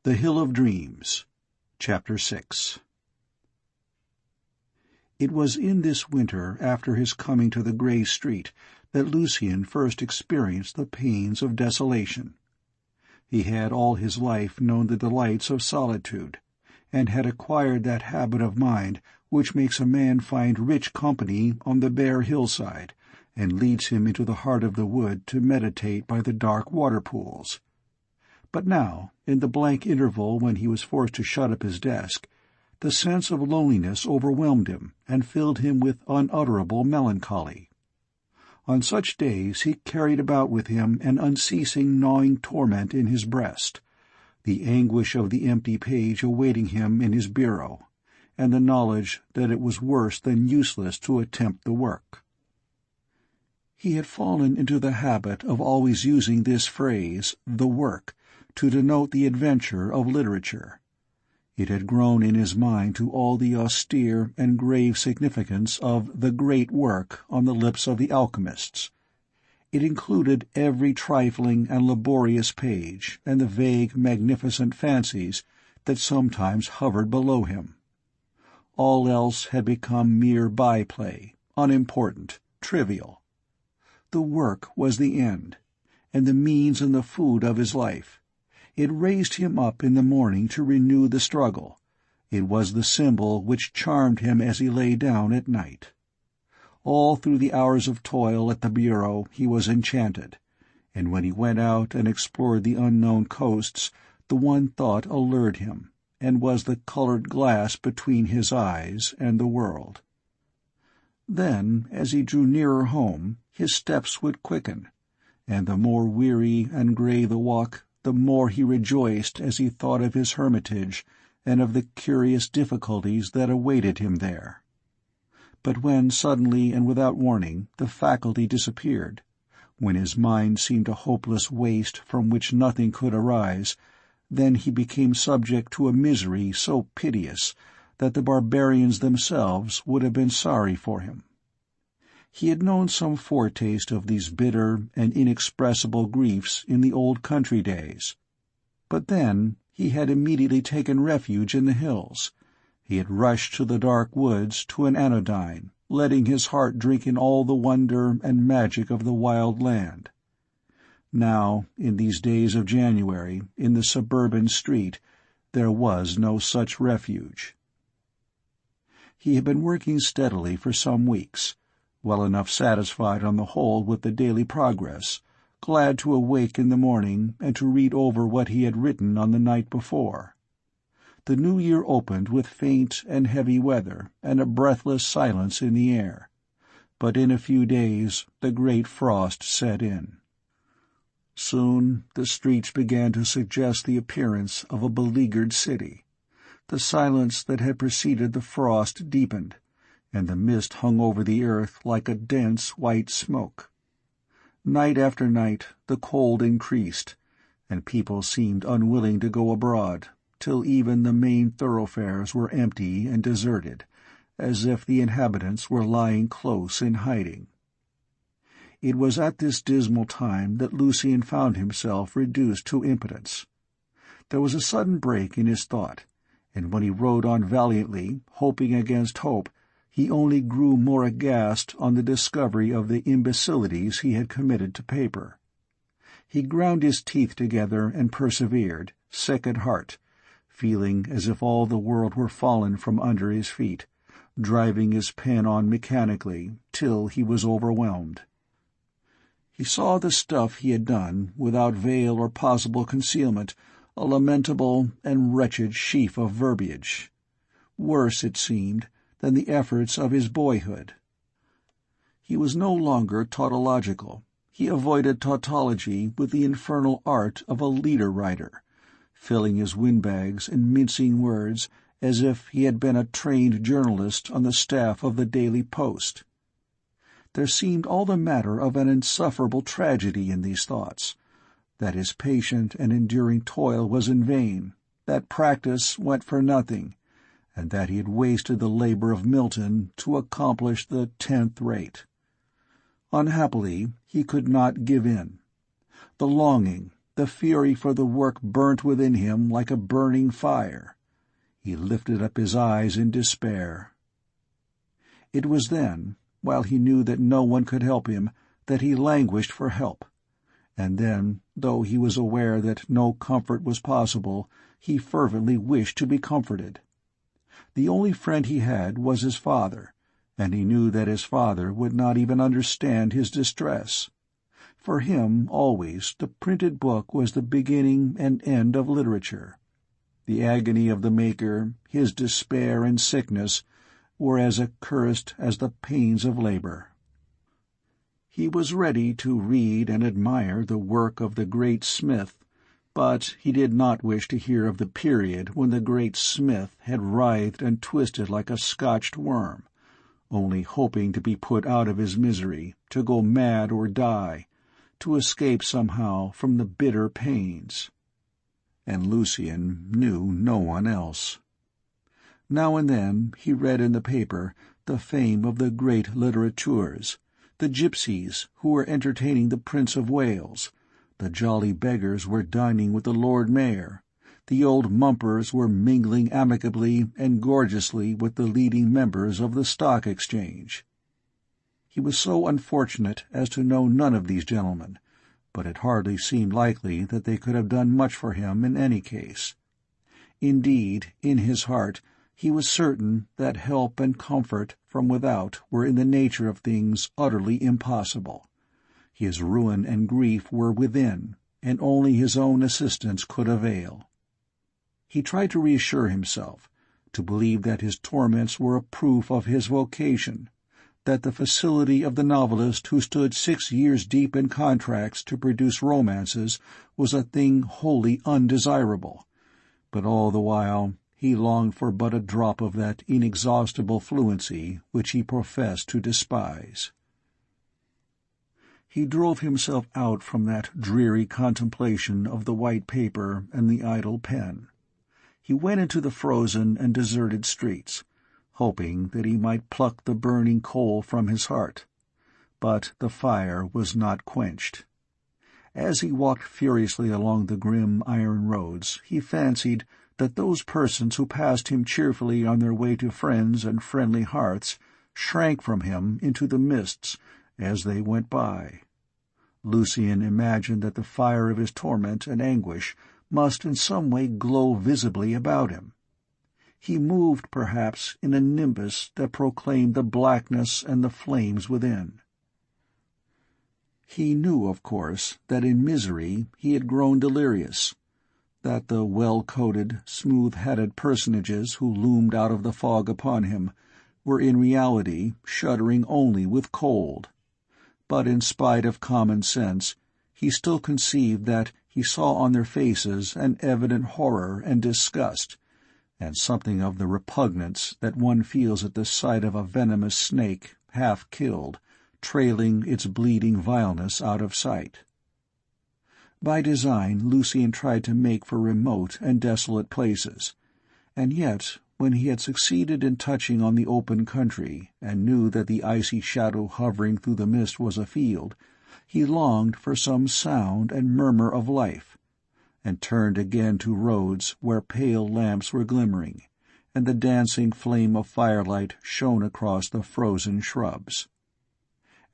The Hill of Dreams, Chapter 6. It was in this winter, after his coming to the grey street, that Lucien first experienced the pains of desolation. He had all his life known the delights of solitude, and had acquired that habit of mind which makes a man find rich company on the bare hillside, and leads him into the heart of the wood to meditate by the dark water-pools. But now, in the blank interval when he was forced to shut up his desk, the sense of loneliness overwhelmed him and filled him with unutterable melancholy. On such days he carried about with him an unceasing gnawing torment in his breast, the anguish of the empty page awaiting him in his bureau, and the knowledge that it was worse than useless to attempt the work. He had fallen into the habit of always using this phrase, "the work," to denote the adventure of literature. It had grown in his mind to all the austere and grave significance of the great work on the lips of the alchemists. It included every trifling and laborious page and the vague, magnificent fancies that sometimes hovered below him. All else had become mere by-play, unimportant, trivial. The work was the end, and the means and the food of his life. It raised him up in the morning to renew the struggle. It was the symbol which charmed him as he lay down at night. All through the hours of toil at the bureau he was enchanted, and when he went out and explored the unknown coasts, the one thought allured him, and was the colored glass between his eyes and the world. Then, as he drew nearer home, his steps would quicken, and the more weary and grey the walk, the more he rejoiced as he thought of his hermitage and of the curious difficulties that awaited him there. But when suddenly and without warning the faculty disappeared, when his mind seemed a hopeless waste from which nothing could arise, then he became subject to a misery so piteous that the barbarians themselves would have been sorry for him. He had known some foretaste of these bitter and inexpressible griefs in the old country days. But then he had immediately taken refuge in the hills. He had rushed to the dark woods to an anodyne, letting his heart drink in all the wonder and magic of the wild land. Now, in these days of January, in the suburban street, there was no such refuge. He had been working steadily for some weeks, well enough satisfied on the whole with the daily progress, glad to awake in the morning and to read over what he had written on the night before. The new year opened with faint and heavy weather and a breathless silence in the air, but in a few days the great frost set in. Soon the streets began to suggest the appearance of a beleaguered city. The silence that had preceded the frost deepened, and the mist hung over the earth like a dense white smoke. Night after night the cold increased, and people seemed unwilling to go abroad, till even the main thoroughfares were empty and deserted, as if the inhabitants were lying close in hiding. It was at this dismal time that Lucien found himself reduced to impotence. There was a sudden break in his thought, and when he rode on valiantly, hoping against hope, he only grew more aghast on the discovery of the imbecilities he had committed to paper. He ground his teeth together and persevered, sick at heart, feeling as if all the world were fallen from under his feet, driving his pen on mechanically till he was overwhelmed. He saw the stuff he had done, without veil or possible concealment, a lamentable and wretched sheaf of verbiage. Worse, it seemed, than the efforts of his boyhood. He was no longer tautological. He avoided tautology with the infernal art of a leader-writer, filling his windbags and mincing words as if he had been a trained journalist on the staff of the Daily Post. There seemed all the matter of an insufferable tragedy in these thoughts, that his patient and enduring toil was in vain, that practice went for nothing, and that he had wasted the labor of Milton to accomplish the 10th rate. Unhappily, he could not give in. The longing, The fury for the work burnt within him like a burning fire. He lifted up his eyes in despair. It was then, while he knew that no one could help him, that he languished for help. And then, though he was aware that no comfort was possible, he fervently wished to be comforted. The only friend he had was his father, and he knew that his father would not even understand his distress. For him, always, the printed book was the beginning and end of literature. The agony of the maker, his despair and sickness, were as accursed as the pains of labor. He was ready to read and admire the work of the great smith, but he did not wish to hear of the period when the great smith had writhed and twisted like a scotched worm, only hoping to be put out of his misery, to go mad or die, to escape somehow from the bitter pains. And Lucien knew no one else. Now and then he read in the paper the fame of the great littérateurs, the gypsies who were entertaining the Prince of Wales, the jolly beggars were dining with the Lord Mayor, the old mumpers were mingling amicably and gorgeously with the leading members of the Stock Exchange. He was so unfortunate as to know none of these gentlemen, but it hardly seemed likely that they could have done much for him in any case. Indeed, in his heart, he was certain that help and comfort from without were in the nature of things utterly impossible. His ruin and grief were within, and only his own assistance could avail. He tried to reassure himself, to believe that his torments were a proof of his vocation, that the facility of the novelist who stood 6 years deep in contracts to produce romances was a thing wholly undesirable, but all the while he longed for but a drop of that inexhaustible fluency which he professed to despise. He drove himself out from that dreary contemplation of the white paper and the idle pen. He went into the frozen and deserted streets, hoping that he might pluck the burning coal from his heart. But the fire was not quenched. As he walked furiously along the grim iron roads, he fancied that those persons who passed him cheerfully on their way to friends and friendly hearths shrank from him into the mists as they went by. Lucien imagined that the fire of his torment and anguish must in some way glow visibly about him. He moved, perhaps, in a nimbus that proclaimed the blackness and the flames within. He knew, of course, that in misery he had grown delirious, that the well-coated, smooth-hatted personages who loomed out of the fog upon him were in reality shuddering only with cold. But in spite of common sense, he still conceived that he saw on their faces an evident horror and disgust, and something of the repugnance that one feels at the sight of a venomous snake, half killed, trailing its bleeding vileness out of sight. By design Lucien tried to make for remote and desolate places, and yet when he had succeeded in touching on the open country and knew that the icy shadow hovering through the mist was a field, he longed for some sound and murmur of life, and turned again to roads where pale lamps were glimmering, and the dancing flame of firelight shone across the frozen shrubs.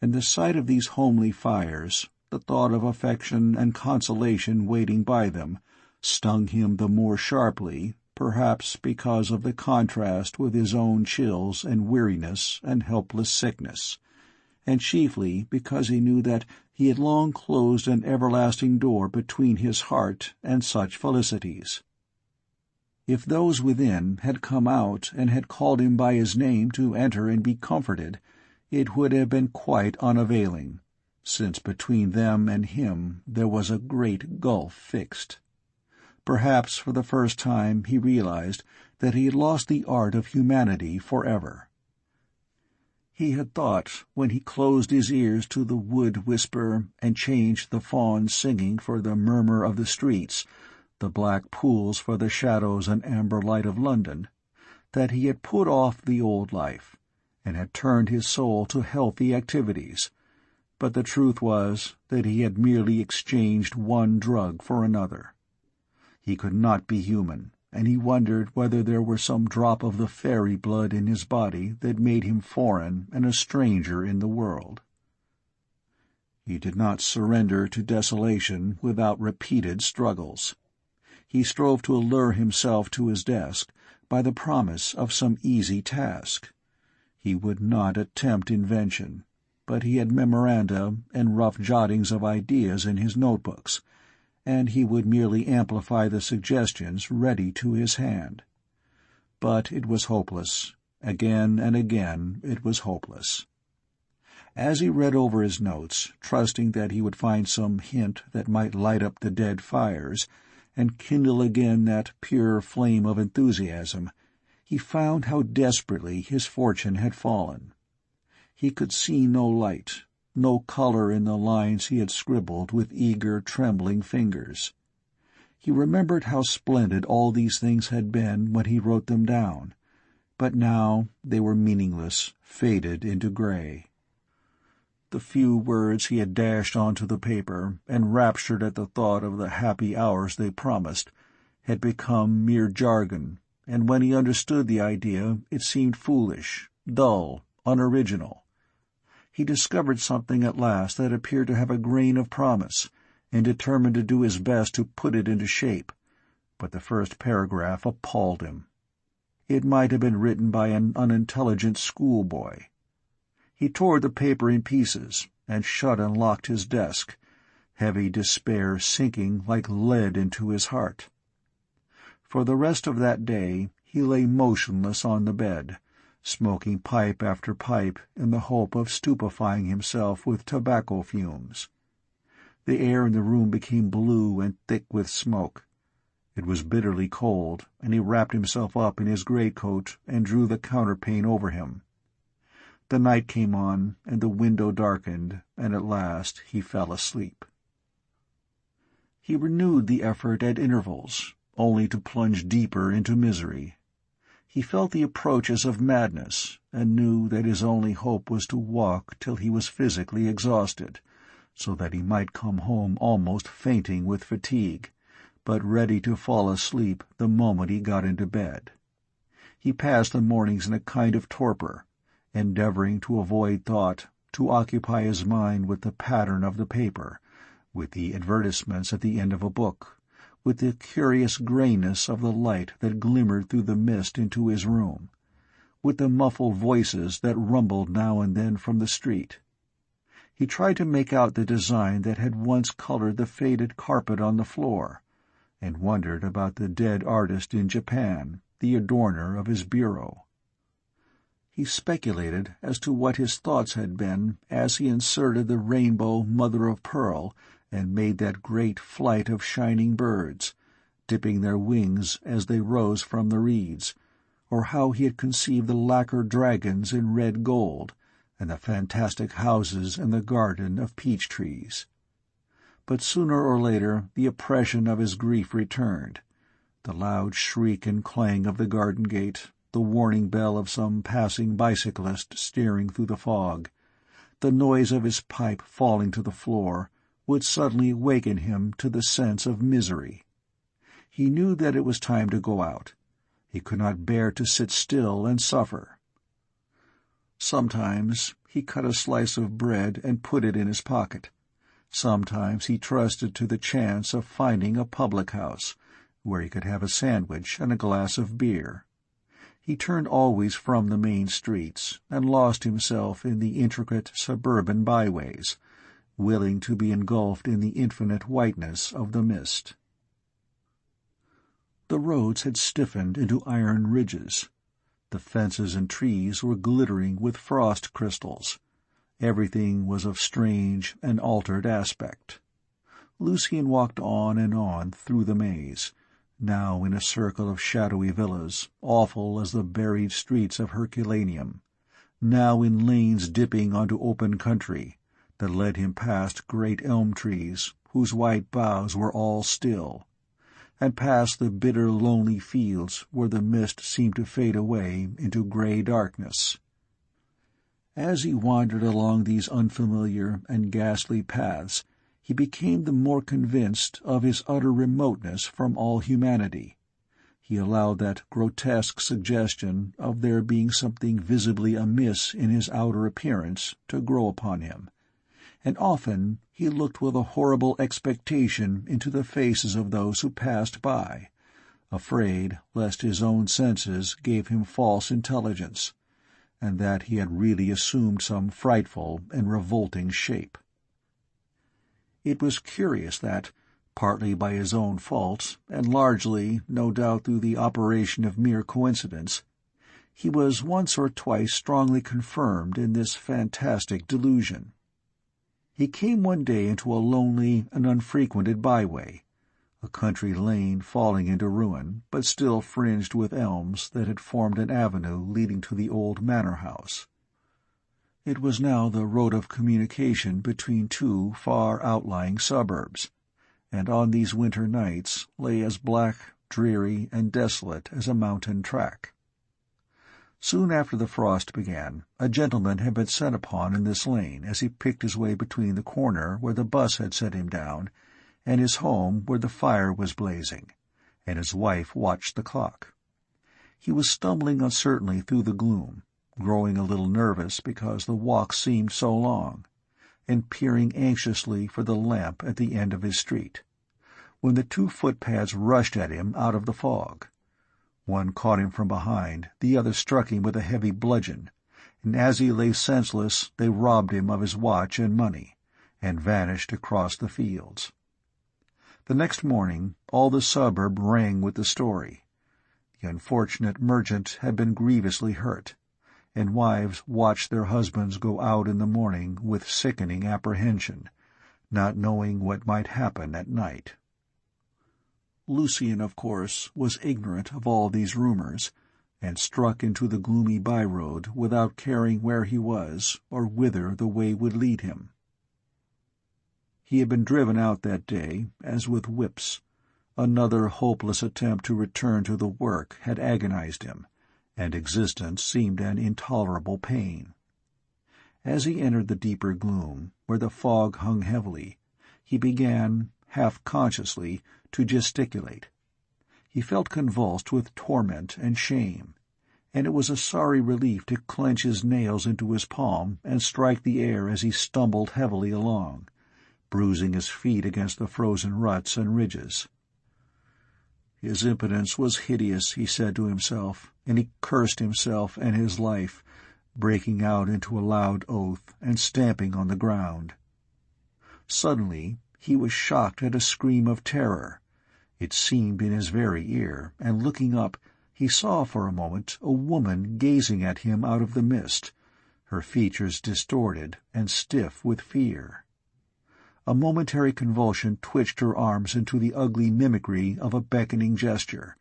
And the sight of these homely fires, the thought of affection and consolation waiting by them, stung him the more sharply, perhaps because of the contrast with his own chills and weariness and helpless sickness, and chiefly because he knew that he had long closed an everlasting door between his heart and such felicities. If those within had come out and had called him by his name to enter and be comforted, it would have been quite unavailing, since between them and him there was a great gulf fixed. Perhaps for the first time he realized that he had lost the art of humanity forever. He had thought, when he closed his ears to the wood whisper and changed the fawn's singing for the murmur of the streets, the black pools for the shadows and amber light of London, that he had put off the old life, and had turned his soul to healthy activities. but the truth was that he had merely exchanged one drug for another. He could not be human, and he wondered whether there were some drop of the fairy blood in his body that made him foreign and a stranger in the world. He did not surrender to desolation without repeated struggles. He strove to allure himself to his desk by the promise of some easy task. He would not attempt invention, but he had memoranda and rough jottings of ideas in his notebooks, and he would merely amplify the suggestions ready to his hand. But it was hopeless. Again and again it was hopeless. As he read over his notes, trusting that he would find some hint that might light up the dead fires and kindle again that pure flame of enthusiasm, he found how desperately his fortune had fallen. He could see no light, no color in the lines he had scribbled with eager, trembling fingers. He remembered how splendid all these things had been when he wrote them down, but now they were meaningless, faded into gray. The few words he had dashed onto the paper, enraptured at the thought of the happy hours they promised, had become mere jargon, and when he understood the idea it seemed foolish, dull, unoriginal. He discovered something at last that appeared to have a grain of promise, and determined to do his best to put it into shape, but the first paragraph appalled him. It might have been written by an unintelligent schoolboy. He tore the paper in pieces and shut and locked his desk, heavy despair sinking like lead into his heart. For the rest of that day he lay motionless on the bed, smoking pipe after pipe in the hope of stupefying himself with tobacco fumes. The air in the room became blue and thick with smoke. It was bitterly cold, and he wrapped himself up in his greatcoat and drew the counterpane over him. The night came on, and the window darkened, and at last he fell asleep. He renewed the effort at intervals, only to plunge deeper into misery. He felt the approaches of madness, and knew that his only hope was to walk till he was physically exhausted, so that he might come home almost fainting with fatigue, but ready to fall asleep the moment he got into bed. He passed the mornings in a kind of torpor, endeavoring to avoid thought, to occupy his mind with the pattern of the paper, with the advertisements at the end of a book, with the curious grayness of the light that glimmered through the mist into his room, with the muffled voices that rumbled now and then from the street. He tried to make out the design that had once colored the faded carpet on the floor, and wondered about the dead artist in Japan, the adorner of his bureau. He speculated as to what his thoughts had been as he inserted the rainbow mother-of-pearl and made that great flight of shining birds, dipping their wings as they rose from the reeds, or how he had conceived the lacquer dragons in red gold, and the fantastic houses in the garden of peach trees. But sooner or later the oppression of his grief returned, the loud shriek and clang of the garden gate, the warning bell of some passing bicyclist steering through the fog, the noise of his pipe falling to the floor, would suddenly waken him to the sense of misery. He knew that it was time to go out. He could not bear to sit still and suffer. Sometimes he cut a slice of bread and put it in his pocket. Sometimes he trusted to the chance of finding a public house, where he could have a sandwich and a glass of beer. He turned always from the main streets, and lost himself in the intricate suburban byways, willing to be engulfed in the infinite whiteness of the mist. The roads had stiffened into iron ridges. The fences and trees were glittering with frost crystals. Everything was of strange and altered aspect. Lucien walked on and on through the maze, now in a circle of shadowy villas, awful as the buried streets of Herculaneum, now in lanes dipping onto open country that led him past great elm trees whose white boughs were all still, and past the bitter, lonely fields where the mist seemed to fade away into grey darkness. As he wandered along these unfamiliar and ghastly paths, he became the more convinced of his utter remoteness from all humanity. He allowed that grotesque suggestion of there being something visibly amiss in his outer appearance to grow upon him, and often he looked with a horrible expectation into the faces of those who passed by, afraid lest his own senses gave him false intelligence, and that he had really assumed some frightful and revolting shape. It was curious that, partly by his own fault, and largely, no doubt, through the operation of mere coincidence, he was once or twice strongly confirmed in this fantastic delusion. He came one day into a lonely and unfrequented byway, a country lane falling into ruin, but still fringed with elms that had formed an avenue leading to the old manor-house. It was now the road of communication between two far outlying suburbs, and on these winter nights lay as black, dreary, and desolate as a mountain track. Soon after the frost began, a gentleman had been set upon in this lane as he picked his way between the corner where the bus had set him down and his home where the fire was blazing, and his wife watched the clock. He was stumbling uncertainly through the gloom, growing a little nervous because the walk seemed so long, and peering anxiously for the lamp at the end of his street, when the two footpads rushed at him out of the fog. One caught him from behind, the other struck him with a heavy bludgeon, and as he lay senseless they robbed him of his watch and money, and vanished across the fields. The next morning all the suburb rang with the story. The unfortunate merchant had been grievously hurt, and wives watched their husbands go out in the morning with sickening apprehension, not knowing what might happen at night. Lucien, of course, was ignorant of all these rumors, and struck into the gloomy by-road without caring where he was or whither the way would lead him. He had been driven out that day as with whips. Another hopeless attempt to return to the work had agonized him, and existence seemed an intolerable pain. As he entered the deeper gloom, where the fog hung heavily, he began, half-consciously, to gesticulate. He felt convulsed with torment and shame, and it was a sorry relief to clench his nails into his palm and strike the air as he stumbled heavily along, bruising his feet against the frozen ruts and ridges. His impotence was hideous, he said to himself, and he cursed himself and his life, breaking out into a loud oath and stamping on the ground. Suddenly he was shocked at a scream of terror. It seemed in his very ear, and looking up, he saw for a moment a woman gazing at him out of the mist, her features distorted and stiff with fear. A momentary convulsion twitched her arms into the ugly mimicry of a beckoning gesture,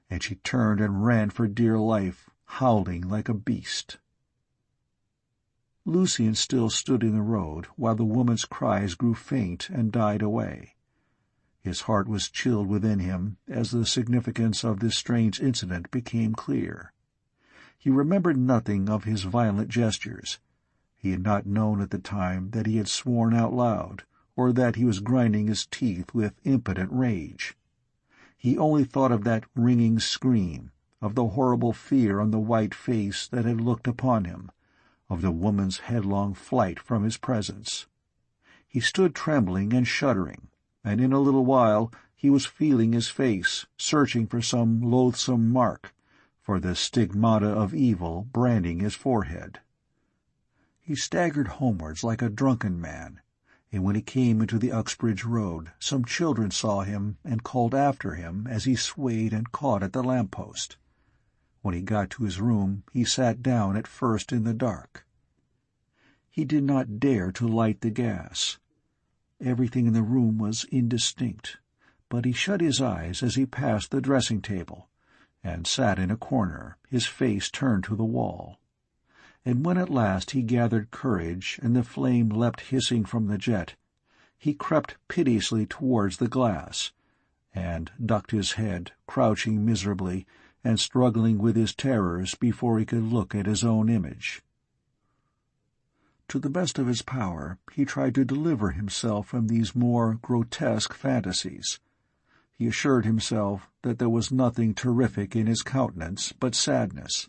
and she turned and ran for dear life, howling like a beast. Lucien still stood in the road while the woman's cries grew faint and died away. His heart was chilled within him as the significance of this strange incident became clear. He remembered nothing of his violent gestures. He had not known at the time that he had sworn out loud, or that he was grinding his teeth with impotent rage. He only thought of that ringing scream, of the horrible fear on the white face that had looked upon him, of the woman's headlong flight from his presence. He stood trembling and shuddering, and in a little while he was feeling his face, searching for some loathsome mark, for the stigmata of evil branding his forehead. He staggered homewards like a drunken man, and when he came into the Uxbridge Road, some children saw him and called after him as he swayed and caught at the lamp-post. When he got to his room, he sat down at first in the dark. He did not dare to light the gas. Everything in the room was indistinct, but he shut his eyes as he passed the dressing-table, and sat in a corner, his face turned to the wall. And when at last he gathered courage and the flame leapt hissing from the jet, he crept piteously towards the glass, and ducked his head, crouching miserably and struggling with his terrors before he could look at his own image. To the best of his power, he tried to deliver himself from these more grotesque fantasies. He assured himself that there was nothing terrific in his countenance but sadness,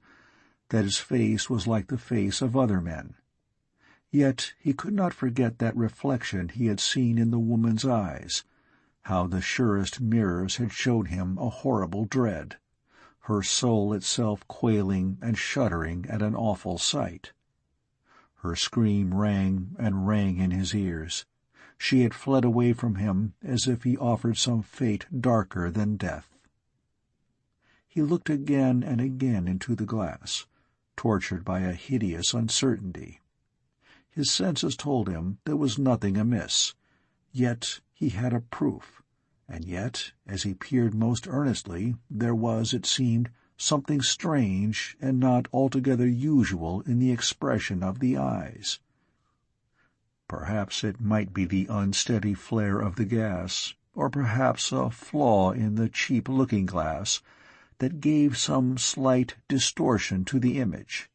that his face was like the face of other men. Yet he could not forget that reflection he had seen in the woman's eyes, how the surest mirrors had showed him a horrible dread, her soul itself quailing and shuddering at an awful sight. Her scream rang and rang in his ears. She had fled away from him as if he offered some fate darker than death. He looked again and again into the glass, tortured by a hideous uncertainty. His senses told him there was nothing amiss, yet he had a proof, and yet, as he peered most earnestly, there was, it seemed, something strange and not altogether usual in the expression of the eyes. Perhaps it might be the unsteady flare of the gas, or perhaps a flaw in the cheap looking-glass that gave some slight distortion to the image.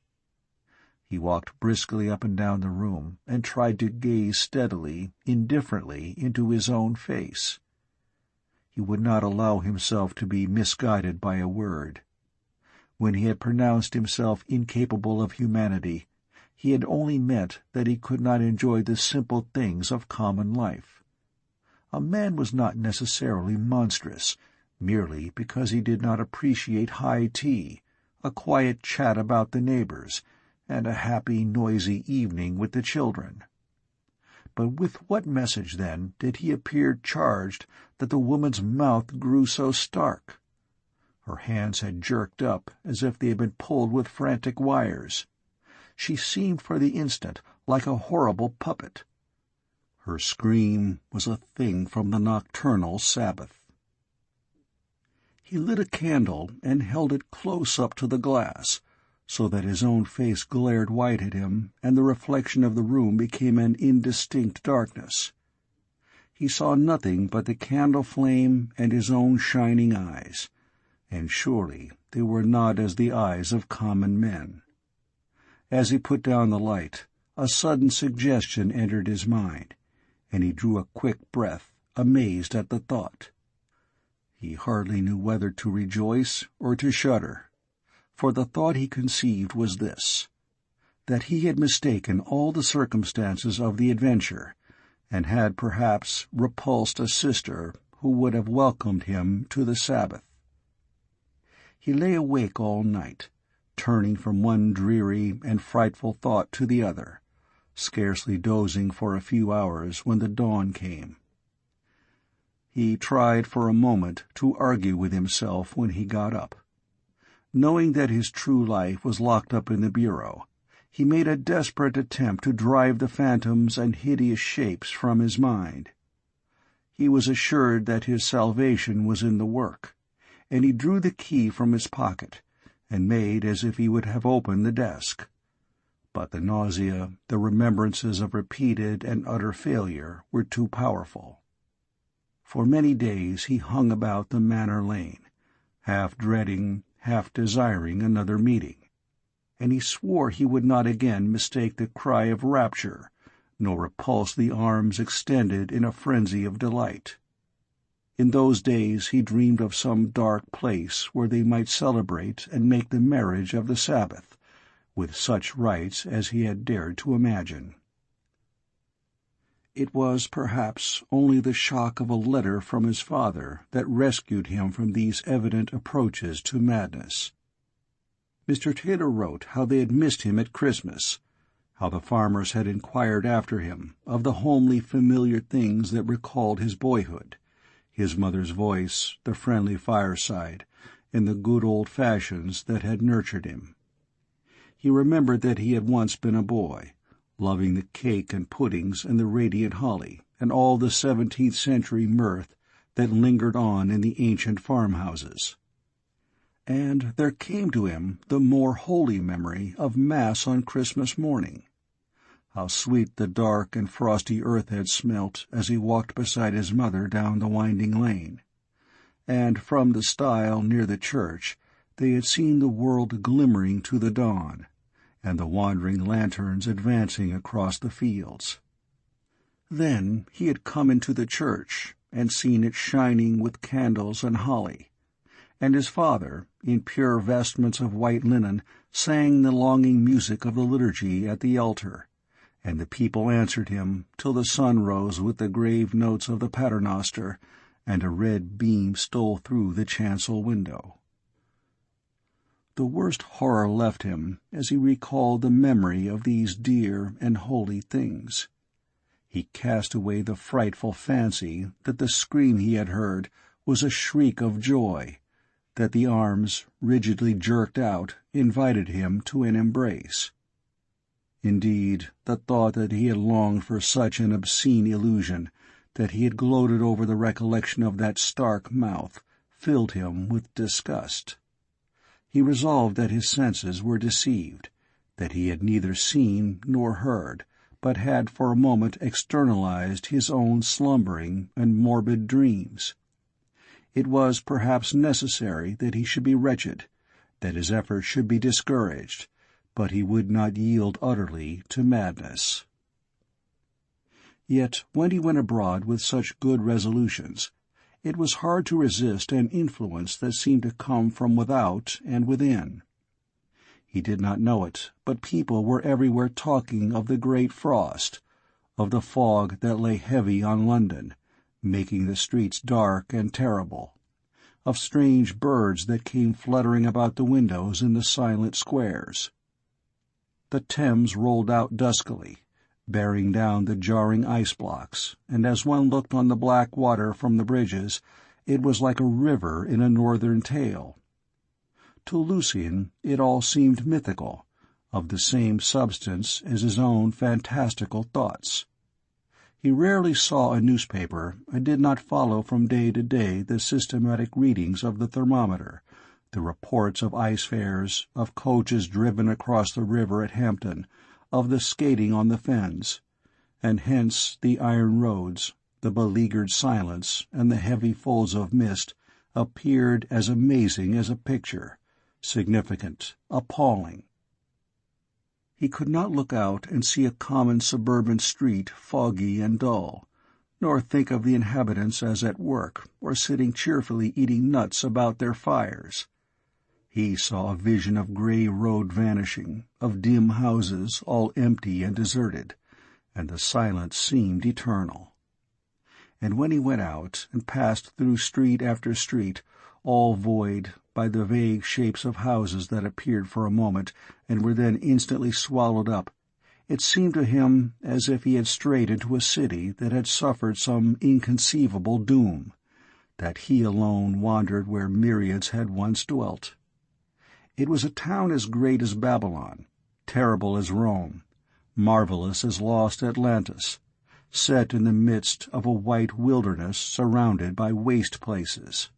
He walked briskly up and down the room and tried to gaze steadily, indifferently, into his own face. He would not allow himself to be misguided by a word. When he had pronounced himself incapable of humanity, he had only meant that he could not enjoy the simple things of common life. A man was not necessarily monstrous, merely because he did not appreciate high tea, a quiet chat about the neighbors, and a happy, noisy evening with the children. But with what message, then, did he appear charged that the woman's mouth grew so stark? Her hands had jerked up as if they had been pulled with frantic wires. She seemed for the instant like a horrible puppet. Her scream was a thing from the nocturnal Sabbath. He lit a candle and held it close up to the glass, so that his own face glared white at him and the reflection of the room became an indistinct darkness. He saw nothing but the candle flame and his own shining eyes, and surely they were not as the eyes of common men. As he put down the light, a sudden suggestion entered his mind, and he drew a quick breath, amazed at the thought. He hardly knew whether to rejoice or to shudder, for the thought he conceived was this: that he had mistaken all the circumstances of the adventure, and had perhaps repulsed a sister who would have welcomed him to the Sabbath. He lay awake all night, turning from one dreary and frightful thought to the other, scarcely dozing for a few hours when the dawn came. He tried for a moment to argue with himself when he got up. Knowing that his true life was locked up in the bureau, he made a desperate attempt to drive the phantoms and hideous shapes from his mind. He was assured that his salvation was in the work, and he drew the key from his pocket and made as if he would have opened the desk. But the nausea, the remembrances of repeated and utter failure, were too powerful. For many days he hung about the Manor Lane, half dreading, half desiring another meeting, and he swore he would not again mistake the cry of rapture, nor repulse the arms extended in a frenzy of delight. In those days he dreamed of some dark place where they might celebrate and make the marriage of the Sabbath, with such rites as he had dared to imagine. It was, perhaps, only the shock of a letter from his father that rescued him from these evident approaches to madness. Mr. Taylor wrote how they had missed him at Christmas, how the farmers had inquired after him, of the homely familiar things that recalled his boyhood, his mother's voice, the friendly fireside, and the good old fashions that had nurtured him. He remembered that he had once been a boy, loving the cake and puddings and the radiant holly and all the 17th-century mirth that lingered on in the ancient farmhouses. And there came to him the more holy memory of Mass on Christmas morning. How sweet the dark and frosty earth had smelt as he walked beside his mother down the winding lane. And from the stile near the church they had seen the world glimmering to the dawn, and the wandering lanterns advancing across the fields. Then he had come into the church and seen it shining with candles and holly, and his father, in pure vestments of white linen, sang the longing music of the liturgy at the altar, and the people answered him till the sun rose with the grave notes of the paternoster, and a red beam stole through the chancel window. The worst horror left him as he recalled the memory of these dear and holy things. He cast away the frightful fancy that the scream he had heard was a shriek of joy, that the arms, rigidly jerked out, invited him to an embrace. Indeed, the thought that he had longed for such an obscene illusion, that he had gloated over the recollection of that stark mouth, filled him with disgust. He resolved that his senses were deceived, that he had neither seen nor heard, but had for a moment externalized his own slumbering and morbid dreams. It was perhaps necessary that he should be wretched, that his efforts should be discouraged, but he would not yield utterly to madness. Yet when he went abroad with such good resolutions, it was hard to resist an influence that seemed to come from without and within. He did not know it, but people were everywhere talking of the great frost, of the fog that lay heavy on London, making the streets dark and terrible, of strange birds that came fluttering about the windows in the silent squares. The Thames rolled out duskily, bearing down the jarring ice-blocks, and as one looked on the black water from the bridges, it was like a river in a northern tale. To Lucian it all seemed mythical, of the same substance as his own fantastical thoughts. He rarely saw a newspaper and did not follow from day to day the systematic readings of the thermometer, the reports of ice fairs, of coaches driven across the river at Hampton, of the skating on the fens, and hence the iron roads, the beleaguered silence, and the heavy folds of mist appeared as amazing as a picture, significant, appalling. He could not look out and see a common suburban street foggy and dull, nor think of the inhabitants as at work or sitting cheerfully eating nuts about their fires. He saw a vision of grey road vanishing, of dim houses all empty and deserted, and the silence seemed eternal. And when he went out and passed through street after street, all void by the vague shapes of houses that appeared for a moment and were then instantly swallowed up, it seemed to him as if he had strayed into a city that had suffered some inconceivable doom, that he alone wandered where myriads had once dwelt. It was a town as great as Babylon, terrible as Rome, marvelous as lost Atlantis, set in the midst of a white wilderness surrounded by waste places.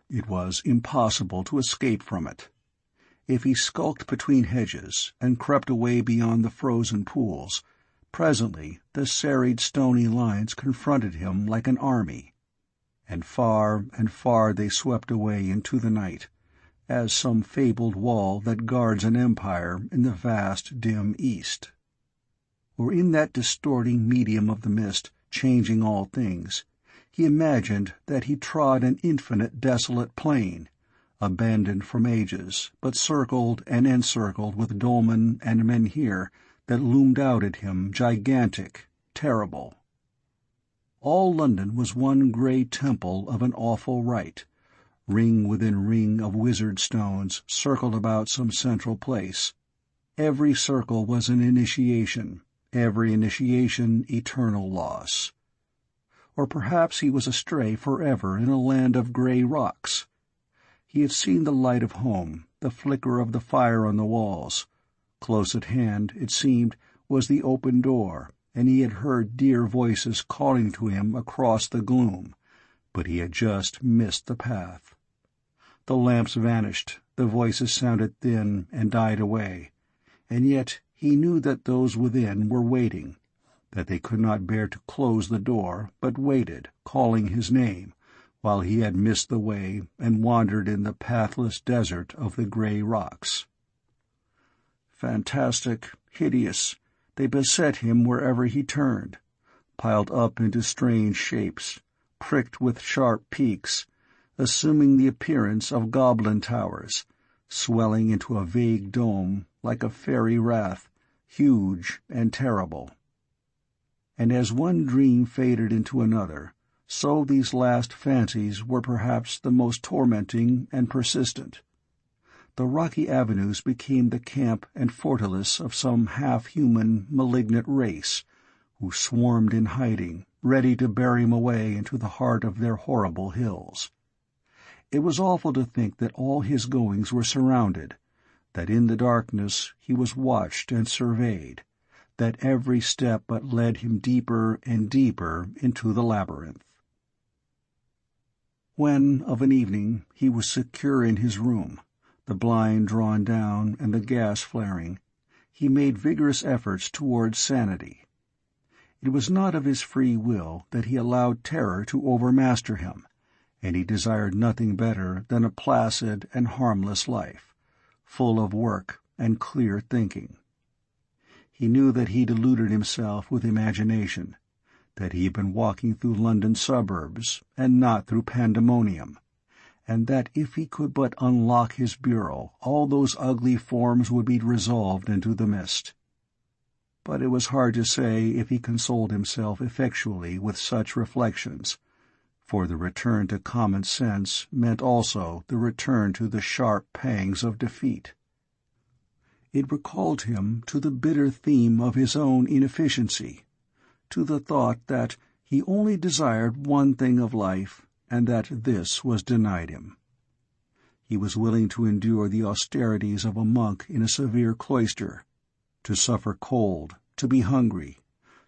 It was impossible to escape from it. If he skulked between hedges and crept away beyond the frozen pools, presently the serried stony lines confronted him like an army, and far they swept away into the night, as some fabled wall that guards an empire in the vast dim east. Or in that distorting medium of the mist, changing all things, he imagined that he trod an infinite desolate plain, abandoned from ages, but circled and encircled with dolmen and menhir that loomed out at him gigantic, terrible. All London was one grey temple of an awful rite, ring within ring of wizard stones circled about some central place. Every circle was an initiation, every initiation eternal loss. Or perhaps he was astray forever in a land of grey rocks. He had seen the light of home, the flicker of the fire on the walls. Close at hand, it seemed, was the open door, and he had heard dear voices calling to him across the gloom, but he had just missed the path. The lamps vanished, the voices sounded thin and died away, and yet he knew that those within were waiting, that they could not bear to close the door, but waited, calling his name, while he had missed the way and wandered in the pathless desert of the grey rocks. fantastic, hideous, they beset him wherever he turned, piled up into strange shapes, pricked with sharp peaks, assuming the appearance of goblin towers, swelling into a vague dome like a fairy wrath, huge and terrible. And as one dream faded into another, so these last fancies were perhaps the most tormenting and persistent. The rocky avenues became the camp and fortalice of some half-human, malignant race, who swarmed in hiding, ready to bear him away into the heart of their horrible hills. It was awful to think that all his goings were surrounded, that in the darkness he was watched and surveyed, that every step but led him deeper and deeper into the labyrinth. When, of an evening, he was secure in his room, the blind drawn down and the gas flaring, he made vigorous efforts towards sanity. It was not of his free will that he allowed terror to overmaster him, and he desired nothing better than a placid and harmless life, full of work and clear thinking. He knew that he deluded himself with imagination, that he had been walking through London suburbs and not through pandemonium, and that if he could but unlock his bureau all those ugly forms would be resolved into the mist. But it was hard to say if he consoled himself effectually with such reflections, for the return to common sense meant also the return to the sharp pangs of defeat. It recalled him to the bitter theme of his own inefficiency, to the thought that he only desired one thing of life, and that this was denied him. He was willing to endure the austerities of a monk in a severe cloister, to suffer cold, to be hungry,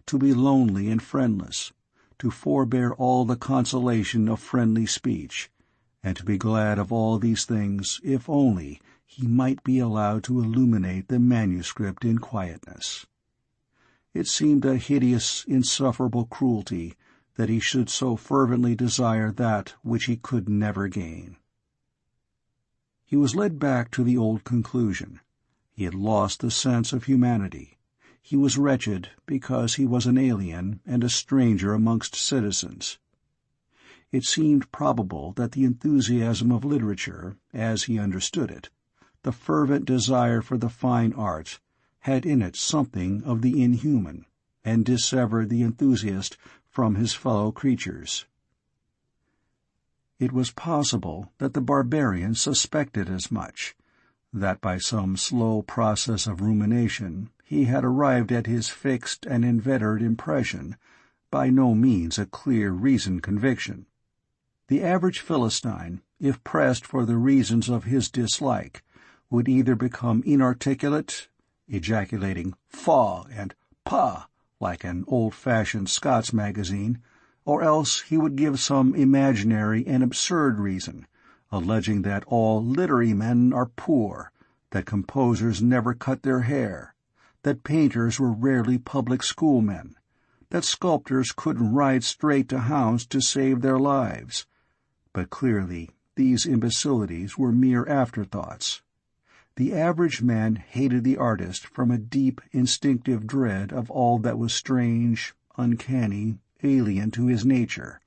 to be lonely and friendless, to forbear all the consolation of friendly speech, and to be glad of all these things if only he might be allowed to illuminate the manuscript in quietness. It seemed a hideous, insufferable cruelty that he should so fervently desire that which he could never gain. He was led back to the old conclusion. He had lost the sense of humanity. He was wretched because he was an alien and a stranger amongst citizens. It seemed probable that the enthusiasm of literature, as he understood it, the fervent desire for the fine art, had in it something of the inhuman, and dissevered the enthusiast from his fellow creatures. It was possible that the barbarian suspected as much, that by some slow process of rumination he had arrived at his fixed and inveterate impression, by no means a clear reasoned conviction. The average Philistine, if pressed for the reasons of his dislike, would either become inarticulate, ejaculating "faugh" and "pah," like an old-fashioned Scots magazine, or else he would give some imaginary and absurd reason, alleging that all literary men are poor, that composers never cut their hair, that painters were rarely public schoolmen, that sculptors couldn't ride straight to hounds to save their lives. But clearly these imbecilities were mere afterthoughts. The average man hated the artist from a deep, instinctive dread of all that was strange, uncanny, alien to his nature.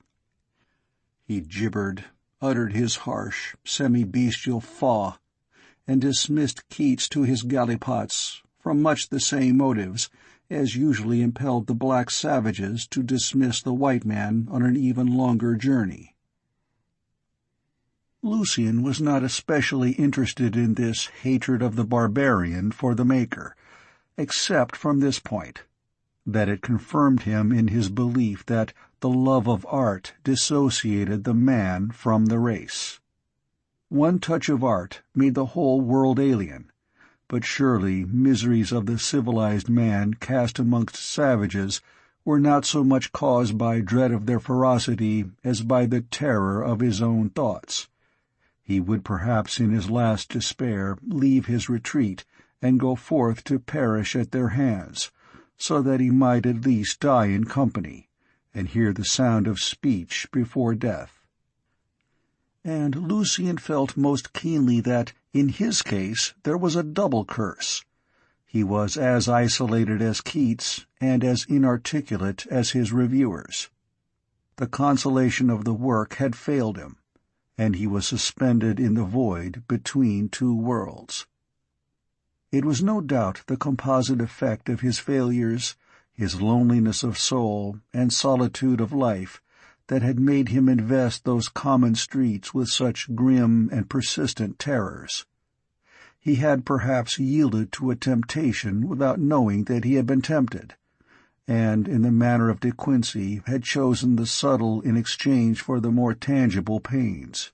He gibbered, uttered his harsh, semi-bestial faugh, and dismissed Keats to his gallipots from much the same motives as usually impelled the black savages to dismiss the white man on an even longer journey. Lucien was not especially interested in this hatred of the barbarian for the maker, except from this point, that it confirmed him in his belief that the love of art dissociated the man from the race. One touch of art made the whole world alien, but surely miseries of the civilized man cast amongst savages were not so much caused by dread of their ferocity as by the terror of his own thoughts. He would perhaps in his last despair leave his retreat and go forth to perish at their hands, so that he might at least die in company, and hear the sound of speech before death. And Lucien felt most keenly that, in his case, there was a double curse. He was as isolated as Keats and as inarticulate as his reviewers. The consolation of the work had failed him, and he was suspended in the void between two worlds. It was no doubt the composite effect of his failures, his loneliness of soul and solitude of life, that had made him invest those common streets with such grim and persistent terrors. He had perhaps yielded to a temptation without knowing that he had been tempted, and, in the manner of De Quincey, had chosen the subtle in exchange for the more tangible pains.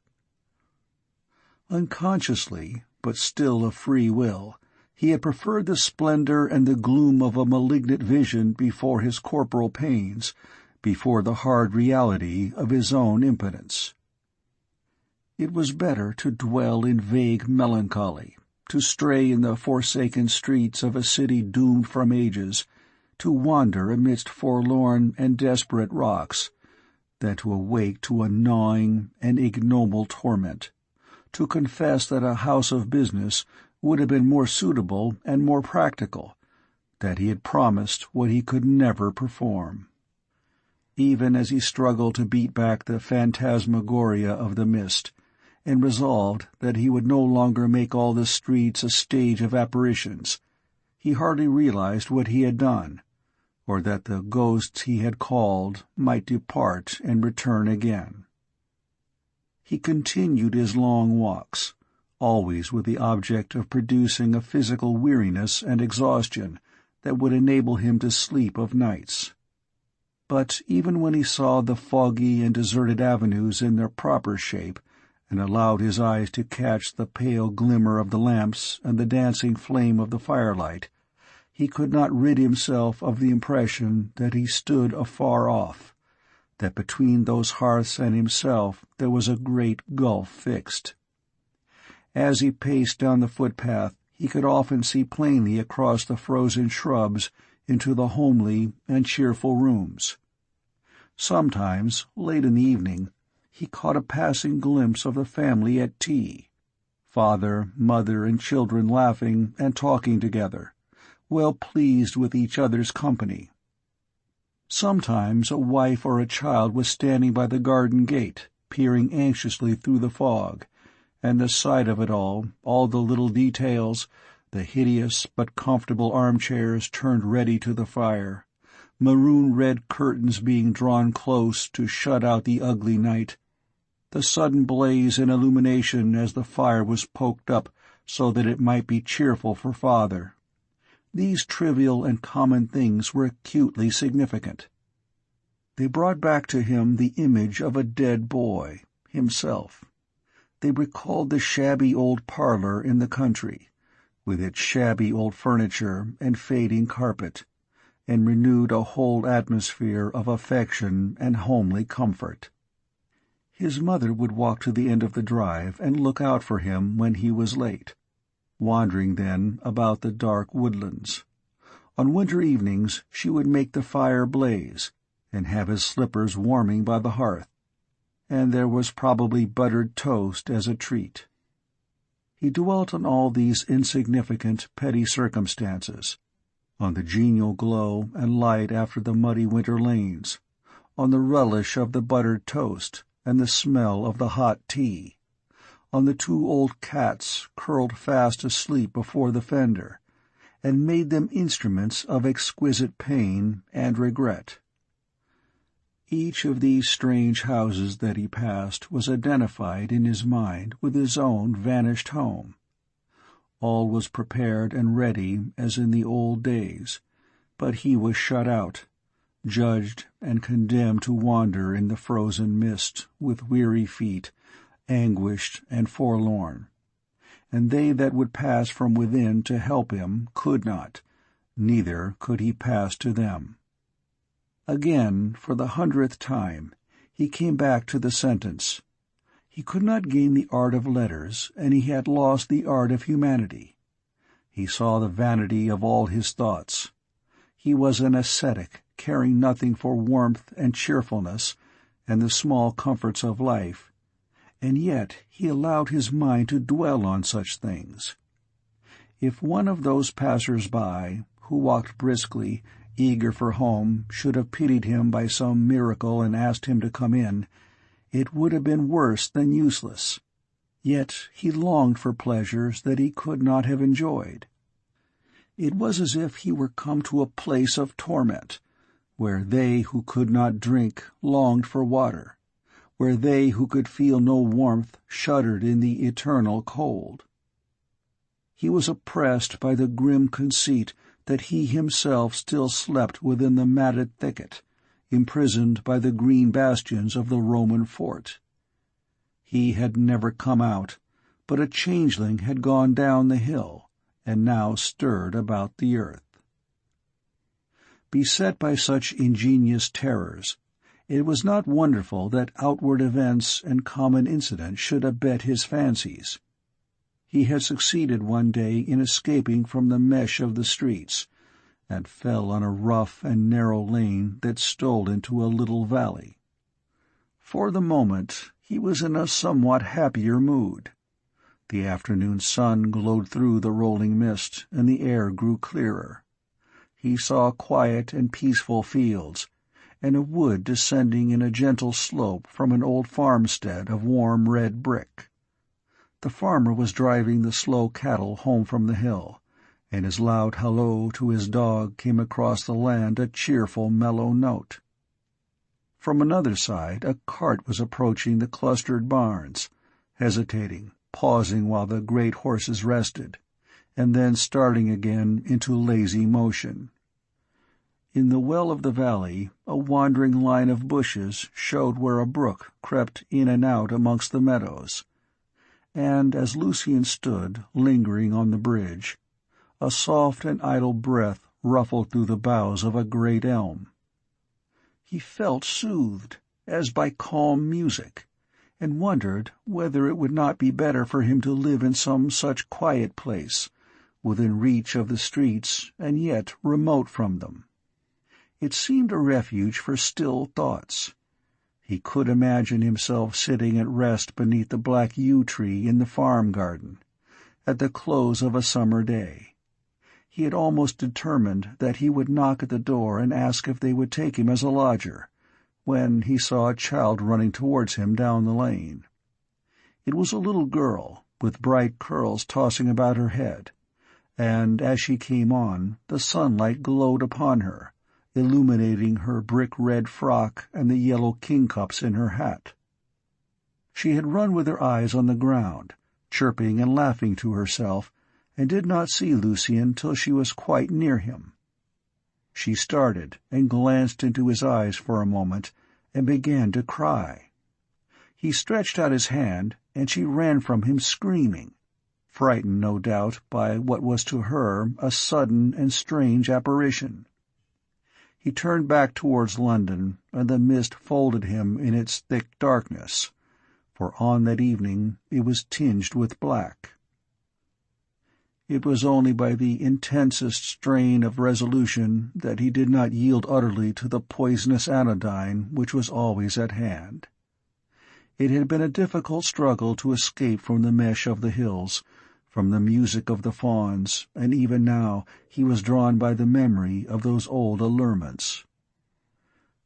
Unconsciously, but still of free will, he had preferred the splendor and the gloom of a malignant vision before his corporal pains, before the hard reality of his own impotence. It was better to dwell in vague melancholy, to stray in the forsaken streets of a city doomed from ages, to wander amidst forlorn and desperate rocks, than to awake to a gnawing and ignoble torment, to confess that a house of business would have been more suitable and more practical, that he had promised what he could never perform. Even as he struggled to beat back the phantasmagoria of the mist, and resolved that he would no longer make all the streets a stage of apparitions, he hardly realized what he had done, or that the ghosts he had called might depart and return again. He continued his long walks, always with the object of producing a physical weariness and exhaustion that would enable him to sleep of nights. But even when he saw the foggy and deserted avenues in their proper shape, and allowed his eyes to catch the pale glimmer of the lamps and the dancing flame of the firelight, he could not rid himself of the impression that he stood afar off, that between those hearths and himself there was a great gulf fixed. As he paced down the footpath, he could often see plainly across the frozen shrubs into the homely and cheerful rooms. Sometimes, late in the evening, he caught a passing glimpse of the family at tea, father, mother, and children laughing and talking together, well pleased with each other's company. Sometimes a wife or a child was standing by the garden gate, peering anxiously through the fog, and the sight of it all the little details, the hideous but comfortable armchairs turned ready to the fire, maroon-red curtains being drawn close to shut out the ugly night, the sudden blaze and illumination as the fire was poked up so that it might be cheerful for father. These trivial and common things were acutely significant. They brought back to him the image of a dead boy, himself. They recalled the shabby old parlor in the country, with its shabby old furniture and fading carpet, and renewed a whole atmosphere of affection and homely comfort. His mother would walk to the end of the drive and look out for him when he was late, wandering then about the dark woodlands. On winter evenings she would make the fire blaze, and have his slippers warming by the hearth, and there was probably buttered toast as a treat. He dwelt on all these insignificant, petty circumstances, on the genial glow and light after the muddy winter lanes, on the relish of the buttered toast and the smell of the hot tea, on the two old cats curled fast asleep before the fender, and made them instruments of exquisite pain and regret. Each of these strange houses that he passed was identified in his mind with his own vanished home. All was prepared and ready as in the old days, but he was shut out, judged and condemned to wander in the frozen mist with weary feet, anguished and forlorn. And they that would pass from within to help him could not, neither could he pass to them. Again, for the 100th time, he came back to the sentence. He could not gain the art of letters, and he had lost the art of humanity. He saw the vanity of all his thoughts. He was an ascetic, caring nothing for warmth and cheerfulness and the small comforts of life, and yet he allowed his mind to dwell on such things. If one of those passers-by, who walked briskly, eager for home, should have pitied him by some miracle and asked him to come in, it would have been worse than useless. Yet he longed for pleasures that he could not have enjoyed. It was as if he were come to a place of torment, where they who could not drink longed for water, where they who could feel no warmth shuddered in the eternal cold. He was oppressed by the grim conceit that he himself still slept within the matted thicket, imprisoned by the green bastions of the Roman fort. He had never come out, but a changeling had gone down the hill, and now stirred about the earth. Beset by such ingenious terrors, it was not wonderful that outward events and common incident should abet his fancies. He had succeeded one day in escaping from the mesh of the streets, and fell on a rough and narrow lane that stole into a little valley. For the moment he was in a somewhat happier mood. The afternoon sun glowed through the rolling mist, and the air grew clearer. He saw quiet and peaceful fields, and a wood descending in a gentle slope from an old farmstead of warm red brick. The farmer was driving the slow cattle home from the hill, and his loud halloo to his dog came across the land a cheerful, mellow note. From another side a cart was approaching the clustered barns, hesitating, pausing while the great horses rested, and then starting again into lazy motion. In the well of the valley a wandering line of bushes showed where a brook crept in and out amongst the meadows, and as Lucien stood lingering on the bridge, a soft and idle breath ruffled through the boughs of a great elm. He felt soothed, as by calm music, and wondered whether it would not be better for him to live in some such quiet place, within reach of the streets and yet remote from them. It seemed a refuge for still thoughts. He could imagine himself sitting at rest beneath the black yew tree in the farm garden, at the close of a summer day. He had almost determined that he would knock at the door and ask if they would take him as a lodger, when he saw a child running towards him down the lane. It was a little girl, with bright curls tossing about her head, and as she came on, the sunlight glowed upon her, illuminating her brick-red frock and the yellow kingcups in her hat. She had run with her eyes on the ground, chirping and laughing to herself, and did not see Lucien till she was quite near him. She started and glanced into his eyes for a moment, and began to cry. He stretched out his hand, and she ran from him screaming, frightened, no doubt, by what was to her a sudden and strange apparition. He turned back towards London, and the mist folded him in its thick darkness, for on that evening it was tinged with black. It was only by the intensest strain of resolution that he did not yield utterly to the poisonous anodyne which was always at hand. It had been a difficult struggle to escape from the mesh of the hills, from the music of the fauns, and even now he was drawn by the memory of those old allurements.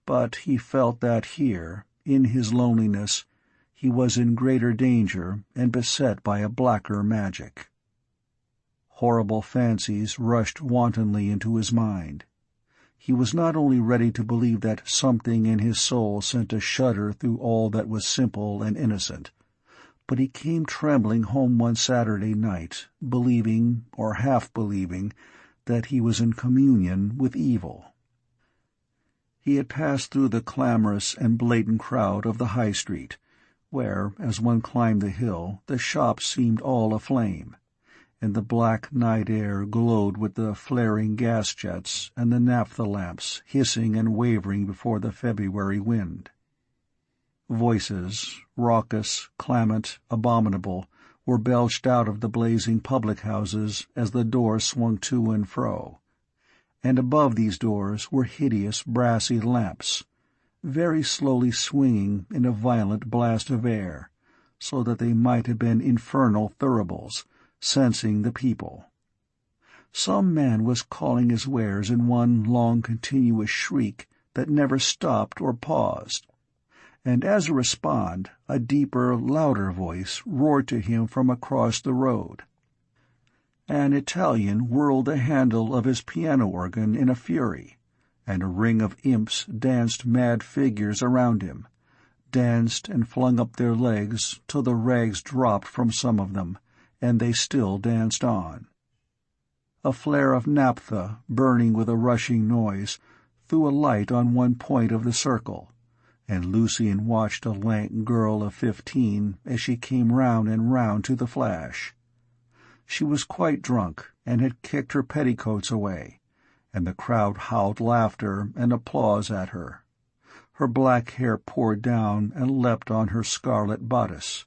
But he felt that here, in his loneliness, he was in greater danger and beset by a blacker magic. Horrible fancies rushed wantonly into his mind. He was not only ready to believe that something in his soul sent a shudder through all that was simple and innocent, but he came trembling home one Saturday night, believing, or half-believing, that he was in communion with evil. He had passed through the clamorous and blatant crowd of the High Street, where, as one climbed the hill, the shops seemed all aflame, and the black night air glowed with the flaring gas jets and the naphtha lamps hissing and wavering before the February wind. Voices, raucous, clamant, abominable, were belched out of the blazing public-houses as the doors swung to and fro, and above these doors were hideous brassy lamps, very slowly swinging in a violent blast of air, so that they might have been infernal thuribles, sensing the people. Some man was calling his wares in one long continuous shriek that never stopped or paused. And as a response, a deeper, louder voice roared to him from across the road. An Italian whirled the handle of his piano organ in a fury, and a ring of imps danced mad figures around him, danced and flung up their legs till the rags dropped from some of them, and they still danced on. A flare of naphtha, burning with a rushing noise, threw a light on one point of the circle, and Lucien watched a lank girl of 15 as she came round and round to the flash. She was quite drunk and had kicked her petticoats away, and the crowd howled laughter and applause at her. Her black hair poured down and leapt on her scarlet bodice.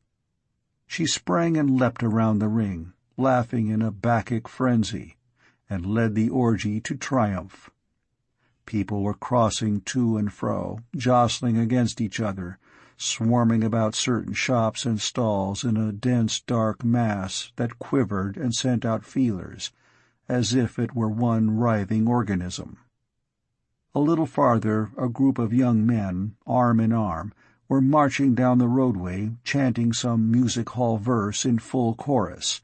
She sprang and leapt around the ring, laughing in a Bacchic frenzy, and led the orgy to triumph. People were crossing to and fro, jostling against each other, swarming about certain shops and stalls in a dense dark mass that quivered and sent out feelers, as if it were one writhing organism. A little farther a group of young men, arm in arm, were marching down the roadway chanting some music-hall verse in full chorus,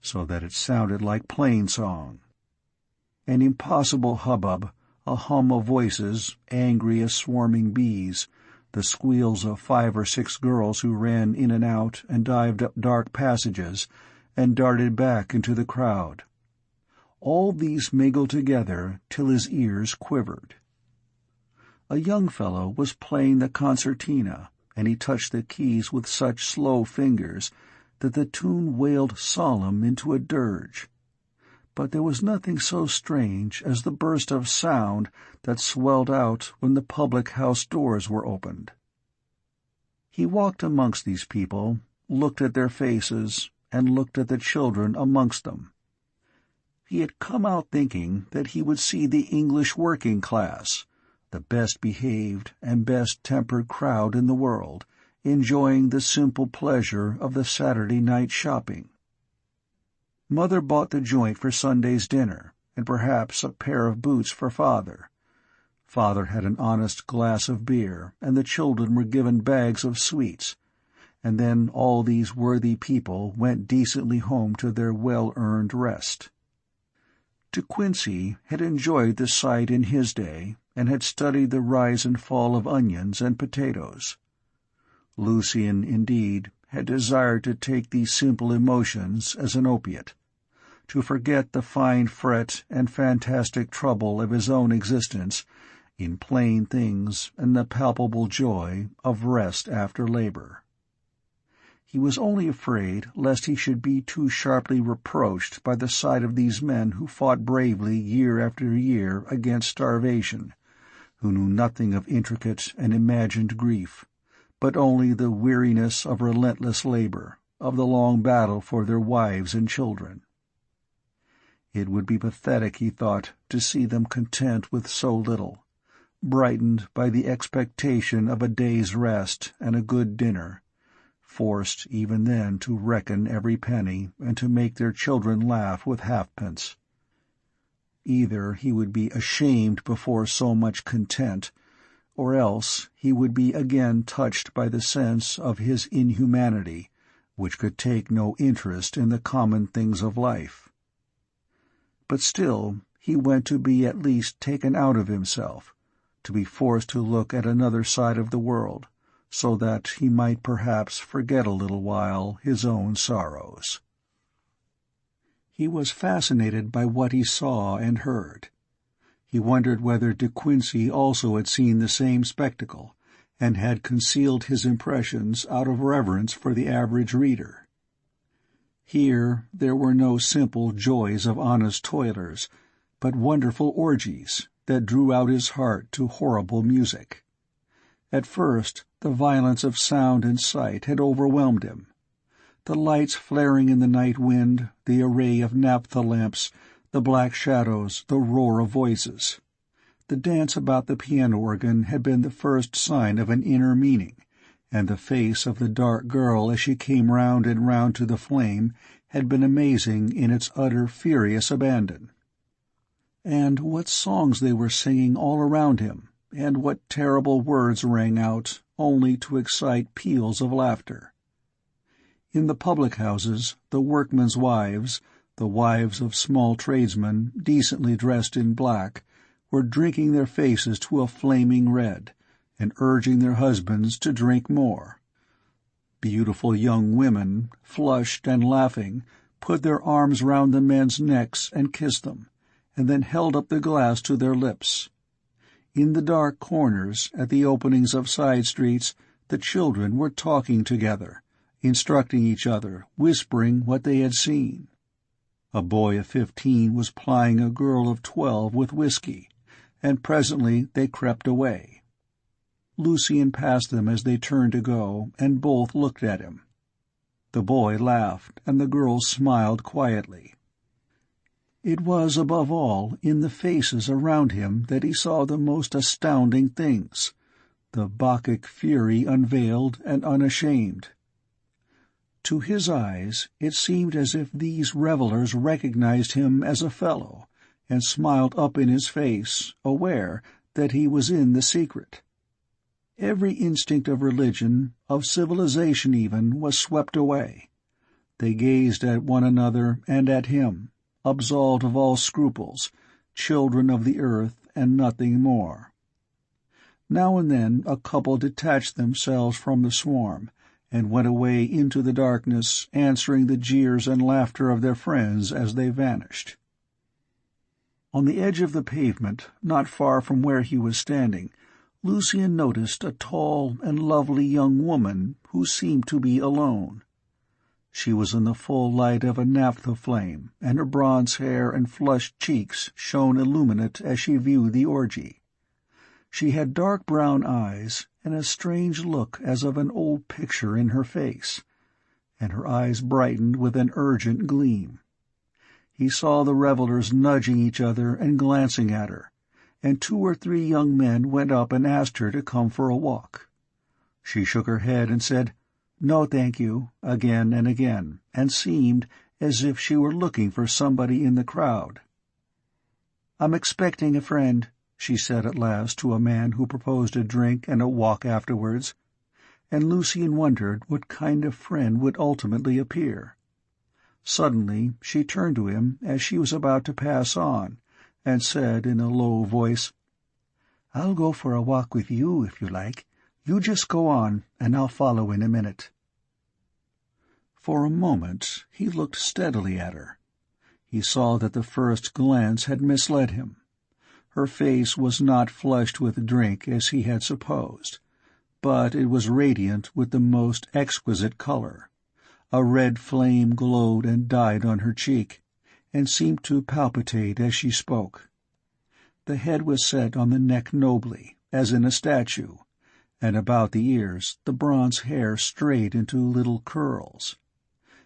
so that it sounded like plain-song. An impossible hubbub, a hum of voices, angry as swarming bees, the squeals of 5 or 6 girls who ran in and out and dived up dark passages and darted back into the crowd. All these mingled together till his ears quivered. A young fellow was playing the concertina, and he touched the keys with such slow fingers that the tune wailed solemn into a dirge. But there was nothing so strange as the burst of sound that swelled out when the public-house doors were opened. He walked amongst these people, looked at their faces, and looked at the children amongst them. He had come out thinking that he would see the English working class, the best-behaved and best-tempered crowd in the world, enjoying the simple pleasure of the Saturday night shopping. Mother bought the joint for Sunday's dinner, and perhaps a pair of boots for Father. Father had an honest glass of beer, and the children were given bags of sweets, and then all these worthy people went decently home to their well-earned rest. De Quincey had enjoyed the sight in his day, and had studied the rise and fall of onions and potatoes. Lucien, indeed, had desired to take these simple emotions as an opiate, to forget the fine fret and fantastic trouble of his own existence in plain things and the palpable joy of rest after labor. He was only afraid lest he should be too sharply reproached by the sight of these men who fought bravely year after year against starvation, who knew nothing of intricate and imagined grief, but only the weariness of relentless labor, of the long battle for their wives and children. It would be pathetic, he thought, to see them content with so little, brightened by the expectation of a day's rest and a good dinner, forced even then to reckon every penny and to make their children laugh with halfpence. Either he would be ashamed before so much content, or else he would be again touched by the sense of his inhumanity, which could take no interest in the common things of life. But still he went to be at least taken out of himself, to be forced to look at another side of the world, so that he might perhaps forget a little while his own sorrows. He was fascinated by what he saw and heard. He wondered whether De Quincey also had seen the same spectacle, and had concealed his impressions out of reverence for the average reader. Here there were no simple joys of honest toilers, but wonderful orgies that drew out his heart to horrible music. At first the violence of sound and sight had overwhelmed him. The lights flaring in the night wind, the array of naphtha lamps, the black shadows, the roar of voices. The dance about the piano organ had been the first sign of an inner meaning, and the face of the dark girl as she came round and round to the flame had been amazing in its utter furious abandon. And what songs they were singing all around him, and what terrible words rang out, only to excite peals of laughter. In the public houses, the workmen's wives, the wives of small tradesmen decently dressed in black, were drinking their faces to a flaming red, and urging their husbands to drink more. Beautiful young women, flushed and laughing, put their arms round the men's necks and kissed them, and then held up the glass to their lips. In the dark corners, at the openings of side streets, the children were talking together, instructing each other, whispering what they had seen. A boy of 15 was plying a girl of 12 with whiskey, and presently they crept away. Lucien passed them as they turned to go, and both looked at him. The boy laughed, and the girl smiled quietly. It was, above all, in the faces around him that he saw the most astounding things, the Bacchic fury unveiled and unashamed. To his eyes it seemed as if these revelers recognized him as a fellow, and smiled up in his face, aware that he was in the secret. Every instinct of religion, of civilization even, was swept away. They gazed at one another and at him, absolved of all scruples, children of the earth and nothing more. Now and then a couple detached themselves from the swarm, and went away into the darkness, answering the jeers and laughter of their friends as they vanished. On the edge of the pavement, not far from where he was standing, Lucien noticed a tall and lovely young woman who seemed to be alone. She was in the full light of a naphtha flame, and her bronze hair and flushed cheeks shone illuminate as she viewed the orgy. She had dark brown eyes, and a strange look as of an old picture in her face, and her eyes brightened with an urgent gleam. He saw the revelers nudging each other and glancing at her, and 2 or 3 young men went up and asked her to come for a walk. She shook her head and said, "No, thank you," again and again, and seemed as if she were looking for somebody in the crowd. "I'm expecting a friend," she said at last to a man who proposed a drink and a walk afterwards, and Lucien wondered what kind of friend would ultimately appear. Suddenly she turned to him as she was about to pass on, and said in a low voice, "I'll go for a walk with you if you like. You just go on, and I'll follow in a minute." For a moment he looked steadily at her. He saw that the first glance had misled him. Her face was not flushed with drink as he had supposed, but it was radiant with the most exquisite color. A red flame glowed and died on her cheek, and seemed to palpitate as she spoke. The head was set on the neck nobly, as in a statue, and about the ears the bronze hair strayed into little curls.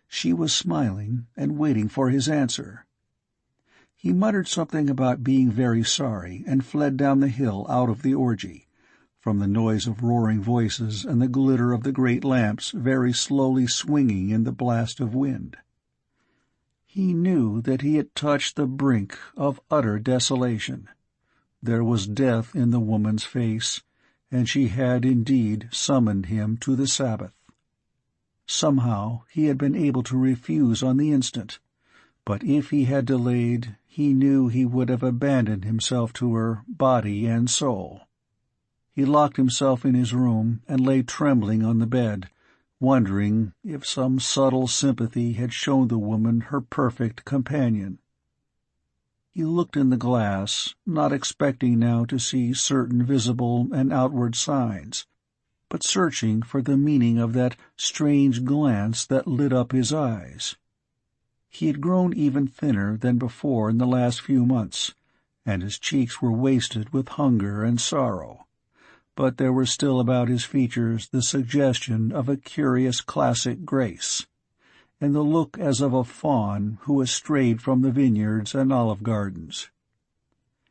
She was smiling and waiting for his answer. He muttered something about being very sorry, and fled down the hill out of the orgy, from the noise of roaring voices and the glitter of the great lamps very slowly swinging in the blast of wind. He knew that he had touched the brink of utter desolation. There was death in the woman's face, and she had indeed summoned him to the Sabbath. Somehow he had been able to refuse on the instant, but if he had delayed, he knew he would have abandoned himself to her, body and soul. He locked himself in his room and lay trembling on the bed, wondering if some subtle sympathy had shown the woman her perfect companion. He looked in the glass, not expecting now to see certain visible and outward signs, but searching for the meaning of that strange glance that lit up his eyes. He had grown even thinner than before in the last few months, and his cheeks were wasted with hunger and sorrow, but there was still about his features the suggestion of a curious classic grace, and the look as of a faun who has strayed from the vineyards and olive gardens.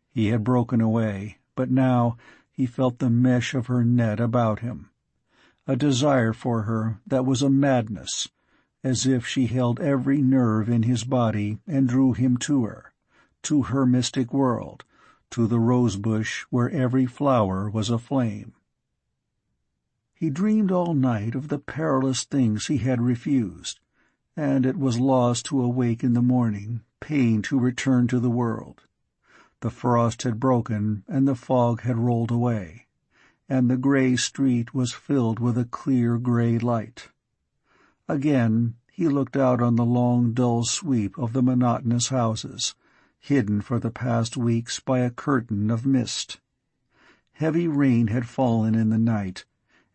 He had broken away, but now he felt the mesh of her net about him, a desire for her that was a madness, as if she held every nerve in his body and drew him to her, to her mystic world, to the rose-bush where every flower was aflame. He dreamed all night of the perilous things he had refused, and it was loss to awake in the morning, pain to return to the world. The frost had broken, and the fog had rolled away, and the grey street was filled with a clear grey light. Again he looked out on the long dull sweep of the monotonous houses, hidden for the past weeks by a curtain of mist. Heavy rain had fallen in the night,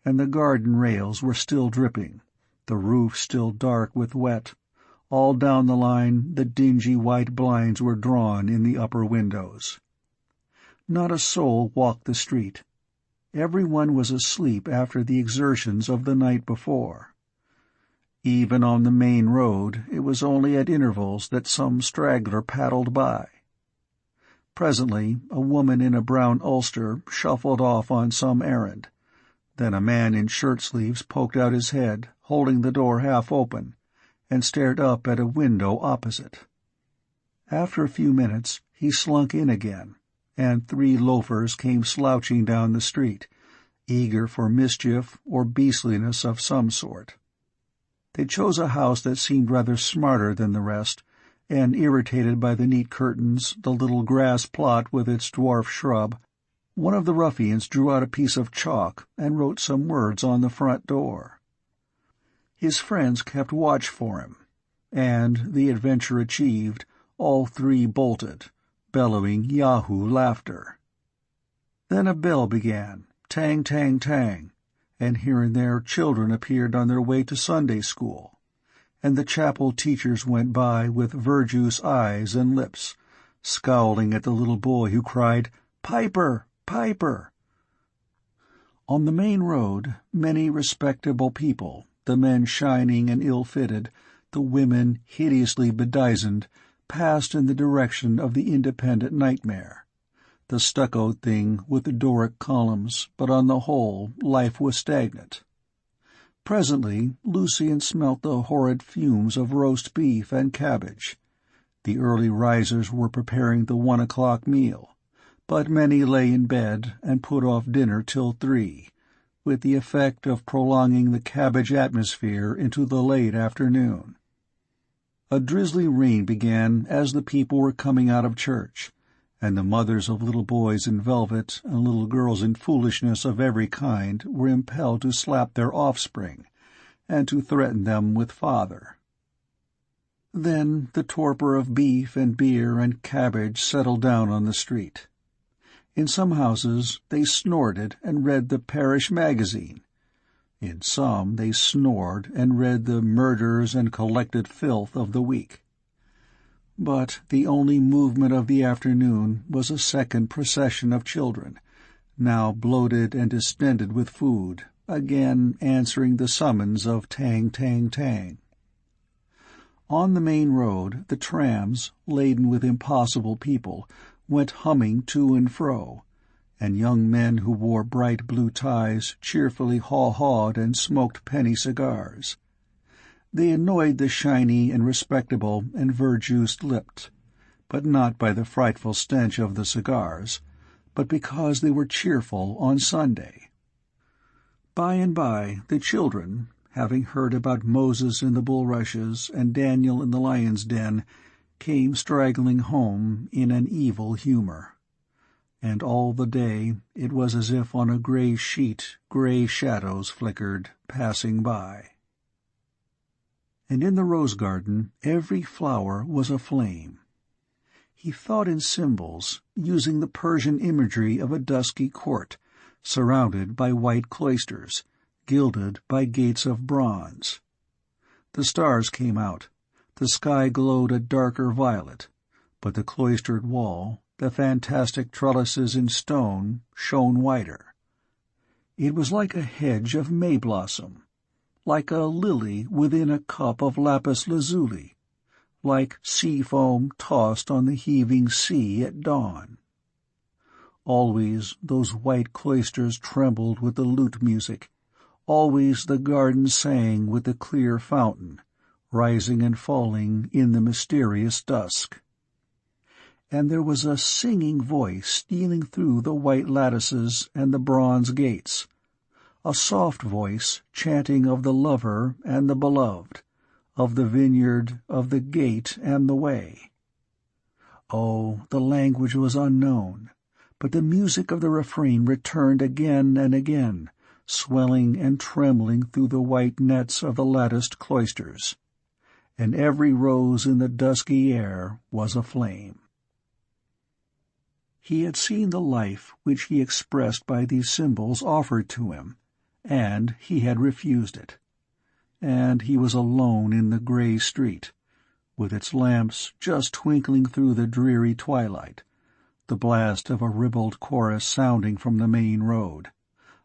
and the garden rails were still dripping, the roof still dark with wet. All down the line the dingy white blinds were drawn in the upper windows. Not a soul walked the street. Everyone was asleep after the exertions of the night before. Even on the main road it was only at intervals that some straggler paddled by. Presently a woman in a brown ulster shuffled off on some errand. Then a man in shirt-sleeves poked out his head, holding the door half open, and stared up at a window opposite. After a few minutes he slunk in again, and 3 loafers came slouching down the street, eager for mischief or beastliness of some sort. They chose a house that seemed rather smarter than the rest, and irritated by the neat curtains, the little grass plot with its dwarf shrub, one of the ruffians drew out a piece of chalk and wrote some words on the front door. His friends kept watch for him, and, the adventure achieved, all 3 bolted, bellowing Yahoo laughter. Then a bell began, tang, tang, tang, and here and there children appeared on their way to Sunday school, and the chapel teachers went by with verjuice eyes and lips, scowling at the little boy who cried, "Piper! Piper!" On the main road, many respectable people, the men shining and ill-fitted, the women hideously bedizened, passed in the direction of the independent nightmare, the stuccoed thing with the Doric columns, but on the whole life was stagnant. Presently Lucian smelt the horrid fumes of roast beef and cabbage. The early risers were preparing the 1 o'clock meal, but many lay in bed and put off dinner till 3, with the effect of prolonging the cabbage atmosphere into the late afternoon. A drizzly rain began as the people were coming out of church, and the mothers of little boys in velvet and little girls in foolishness of every kind were impelled to slap their offspring, and to threaten them with father. Then the torpor of beef and beer and cabbage settled down on the street. In some houses they snorted and read the parish magazine. In some they snored and read the murders and collected filth of the week. But the only movement of the afternoon was a second procession of children, now bloated and distended with food, again answering the summons of tang, tang, tang. On the main road the trams, laden with impossible people, went humming to and fro, and young men who wore bright blue ties cheerfully haw-hawed and smoked penny cigars. They annoyed the shiny and respectable and verjuiced-lipped, but not by the frightful stench of the cigars, but because they were cheerful on Sunday. By and by the children, having heard about Moses in the bulrushes and Daniel in the lion's den, came straggling home in an evil humor. And all the day it was as if on a grey sheet grey shadows flickered, passing by. And in the rose garden every flower was aflame. He thought in symbols, using the Persian imagery of a dusky court, surrounded by white cloisters, gilded by gates of bronze. The stars came out. The sky glowed a darker violet, but the cloistered wall, the fantastic trellises in stone, shone whiter. It was like a hedge of may-blossom, like a lily within a cup of lapis lazuli, like sea-foam tossed on the heaving sea at dawn. Always those white cloisters trembled with the lute music, always the garden sang with the clear fountain, rising and falling in the mysterious dusk. and there was a singing voice stealing through the white lattices and the bronze gates, a soft voice chanting of the lover and the beloved, of the vineyard, of the gate and the way. Oh, the language was unknown, but the music of the refrain returned again and again, swelling and trembling through the white nets of the latticed cloisters, and every rose in the dusky air was aflame. He had seen the life which he expressed by these symbols offered to him, and he had refused it. And he was alone in the grey street, with its lamps just twinkling through the dreary twilight, the blast of a ribald chorus sounding from the main road,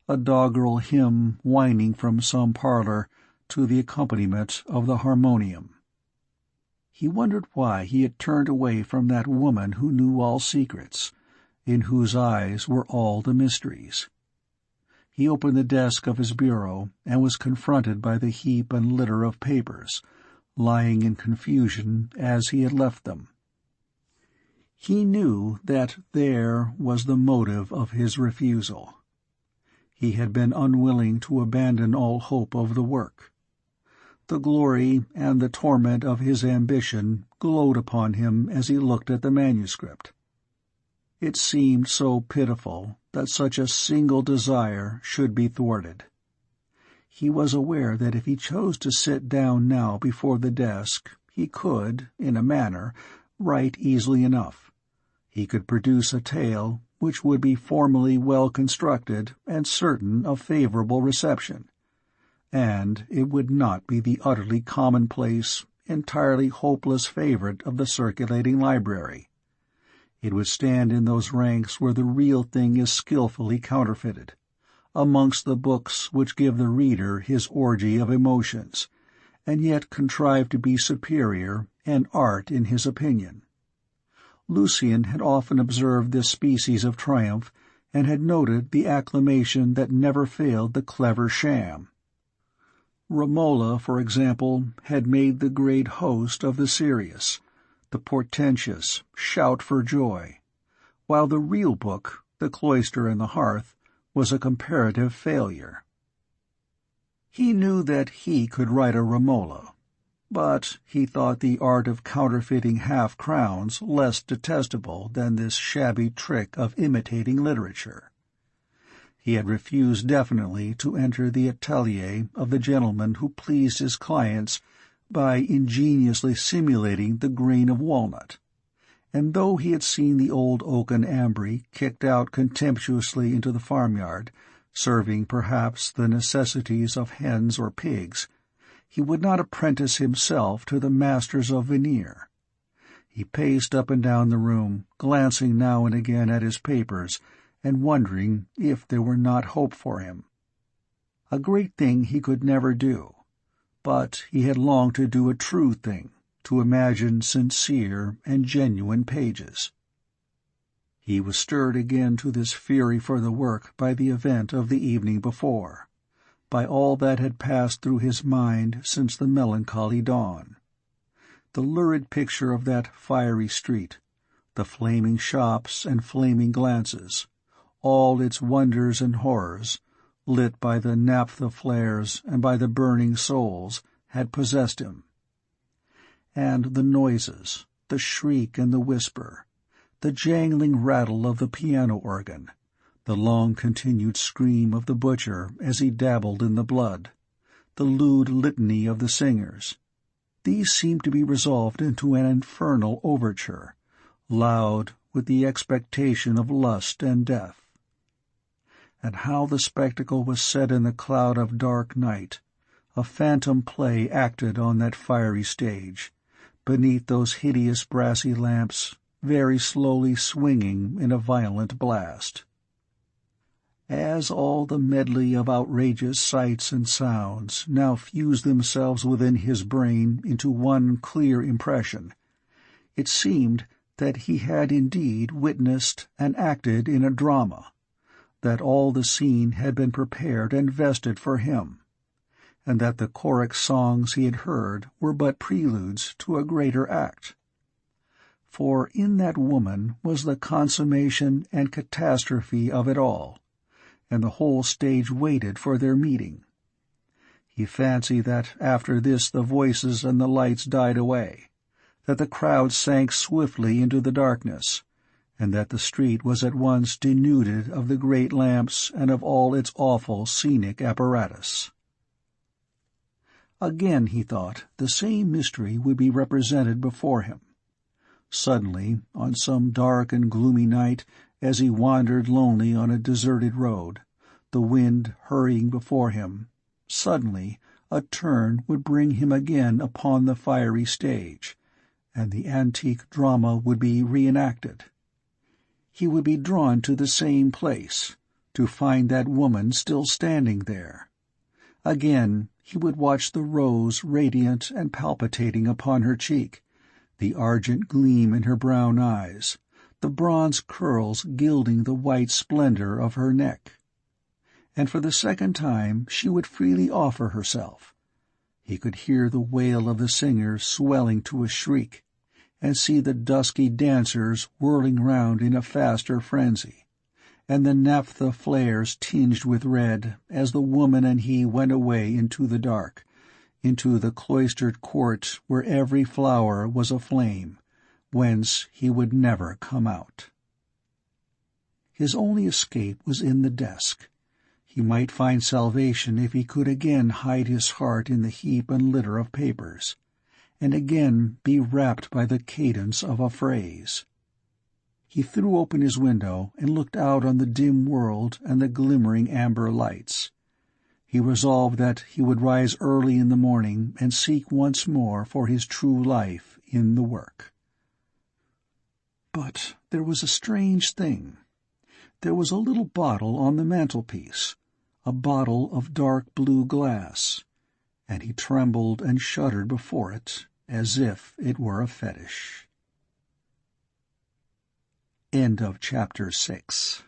a doggerel hymn whining from some parlor to the accompaniment of the harmonium. He wondered why he had turned away from that woman who knew all secrets, in whose eyes were all the mysteries. He opened the desk of his bureau and was confronted by the heap and litter of papers, lying in confusion as he had left them. He knew that there was the motive of his refusal. He had been unwilling to abandon all hope of the work. The glory and the torment of his ambition glowed upon him as he looked at the manuscript. It seemed so pitiful that such a single desire should be thwarted. He was aware that if he chose to sit down now before the desk, he could, in a manner, write easily enough. He could produce a tale which would be formally well constructed and certain of favorable reception, and it would not be the utterly commonplace, entirely hopeless favorite of the circulating library. It would stand in those ranks where the real thing is skillfully counterfeited, amongst the books which give the reader his orgy of emotions, and yet contrive to be superior and art in his opinion. Lucien had often observed this species of triumph, and had noted the acclamation that never failed the clever sham. Romola, for example, had made the great host of the serious, the portentous, shout for joy, while the real book, The Cloister and the Hearth, was a comparative failure. He knew that he could write a Romola, but he thought the art of counterfeiting half-crowns less detestable than this shabby trick of imitating literature. He had refused definitely to enter the atelier of the gentleman who pleased his clients by ingeniously simulating the grain of walnut, and though he had seen the old oaken ambry kicked out contemptuously into the farmyard, serving perhaps the necessities of hens or pigs, he would not apprentice himself to the masters of veneer. He paced up and down the room, glancing now and again at his papers, and wondering if there were not hope for him. A great thing he could never do, but he had longed to do a true thing, to imagine sincere and genuine pages. He was stirred again to this fury for the work by the event of the evening before, by all that had passed through his mind since the melancholy dawn. The lurid picture of that fiery street, the flaming shops and flaming glances, all its wonders and horrors, lit by the naphtha flares and by the burning souls, had possessed him. And the noises, the shriek and the whisper, the jangling rattle of the piano organ, the long-continued scream of the butcher as he dabbled in the blood, the lewd litany of the singers, these seemed to be resolved into an infernal overture, loud with the expectation of lust and death. And how the spectacle was set in the cloud of dark night, a phantom play acted on that fiery stage, beneath those hideous brassy lamps, very slowly swinging in a violent blast. As all the medley of outrageous sights and sounds now fused themselves within his brain into one clear impression, it seemed that he had indeed witnessed and acted in a drama, that all the scene had been prepared and vested for him, and that the choric songs he had heard were but preludes to a greater act. for in that woman was the consummation and catastrophe of it all, and the whole stage waited for their meeting. He fancied that after this the voices and the lights died away, that the crowd sank swiftly into the darkness, and that the street was at once denuded of the great lamps and of all its awful scenic apparatus. Again, he thought, the same mystery would be represented before him. Suddenly, on some dark and gloomy night, as he wandered lonely on a deserted road, the wind hurrying before him, suddenly a turn would bring him again upon the fiery stage, and the antique drama would be reenacted. He would be drawn to the same place, to find that woman still standing there. Again he would watch the rose radiant and palpitating upon her cheek, the argent gleam in her brown eyes, the bronze curls gilding the white splendor of her neck. And for the second time she would freely offer herself. He could hear the wail of the singer swelling to a shriek, and see the dusky dancers whirling round in a faster frenzy, and the naphtha flares tinged with red as the woman and he went away into the dark, into the cloistered court where every flower was aflame, whence he would never come out. His only escape was in the desk. He might find salvation if he could again hide his heart in the heap and litter of papers, and again be rapt by the cadence of a phrase. He threw open his window and looked out on the dim world and the glimmering amber lights. He resolved that he would rise early in the morning and seek once more for his true life in the work. But there was a strange thing. There was a little bottle on the mantelpiece, a bottle of dark blue glass, and he trembled and shuddered before it as if it were a fetish. End of chapter 6.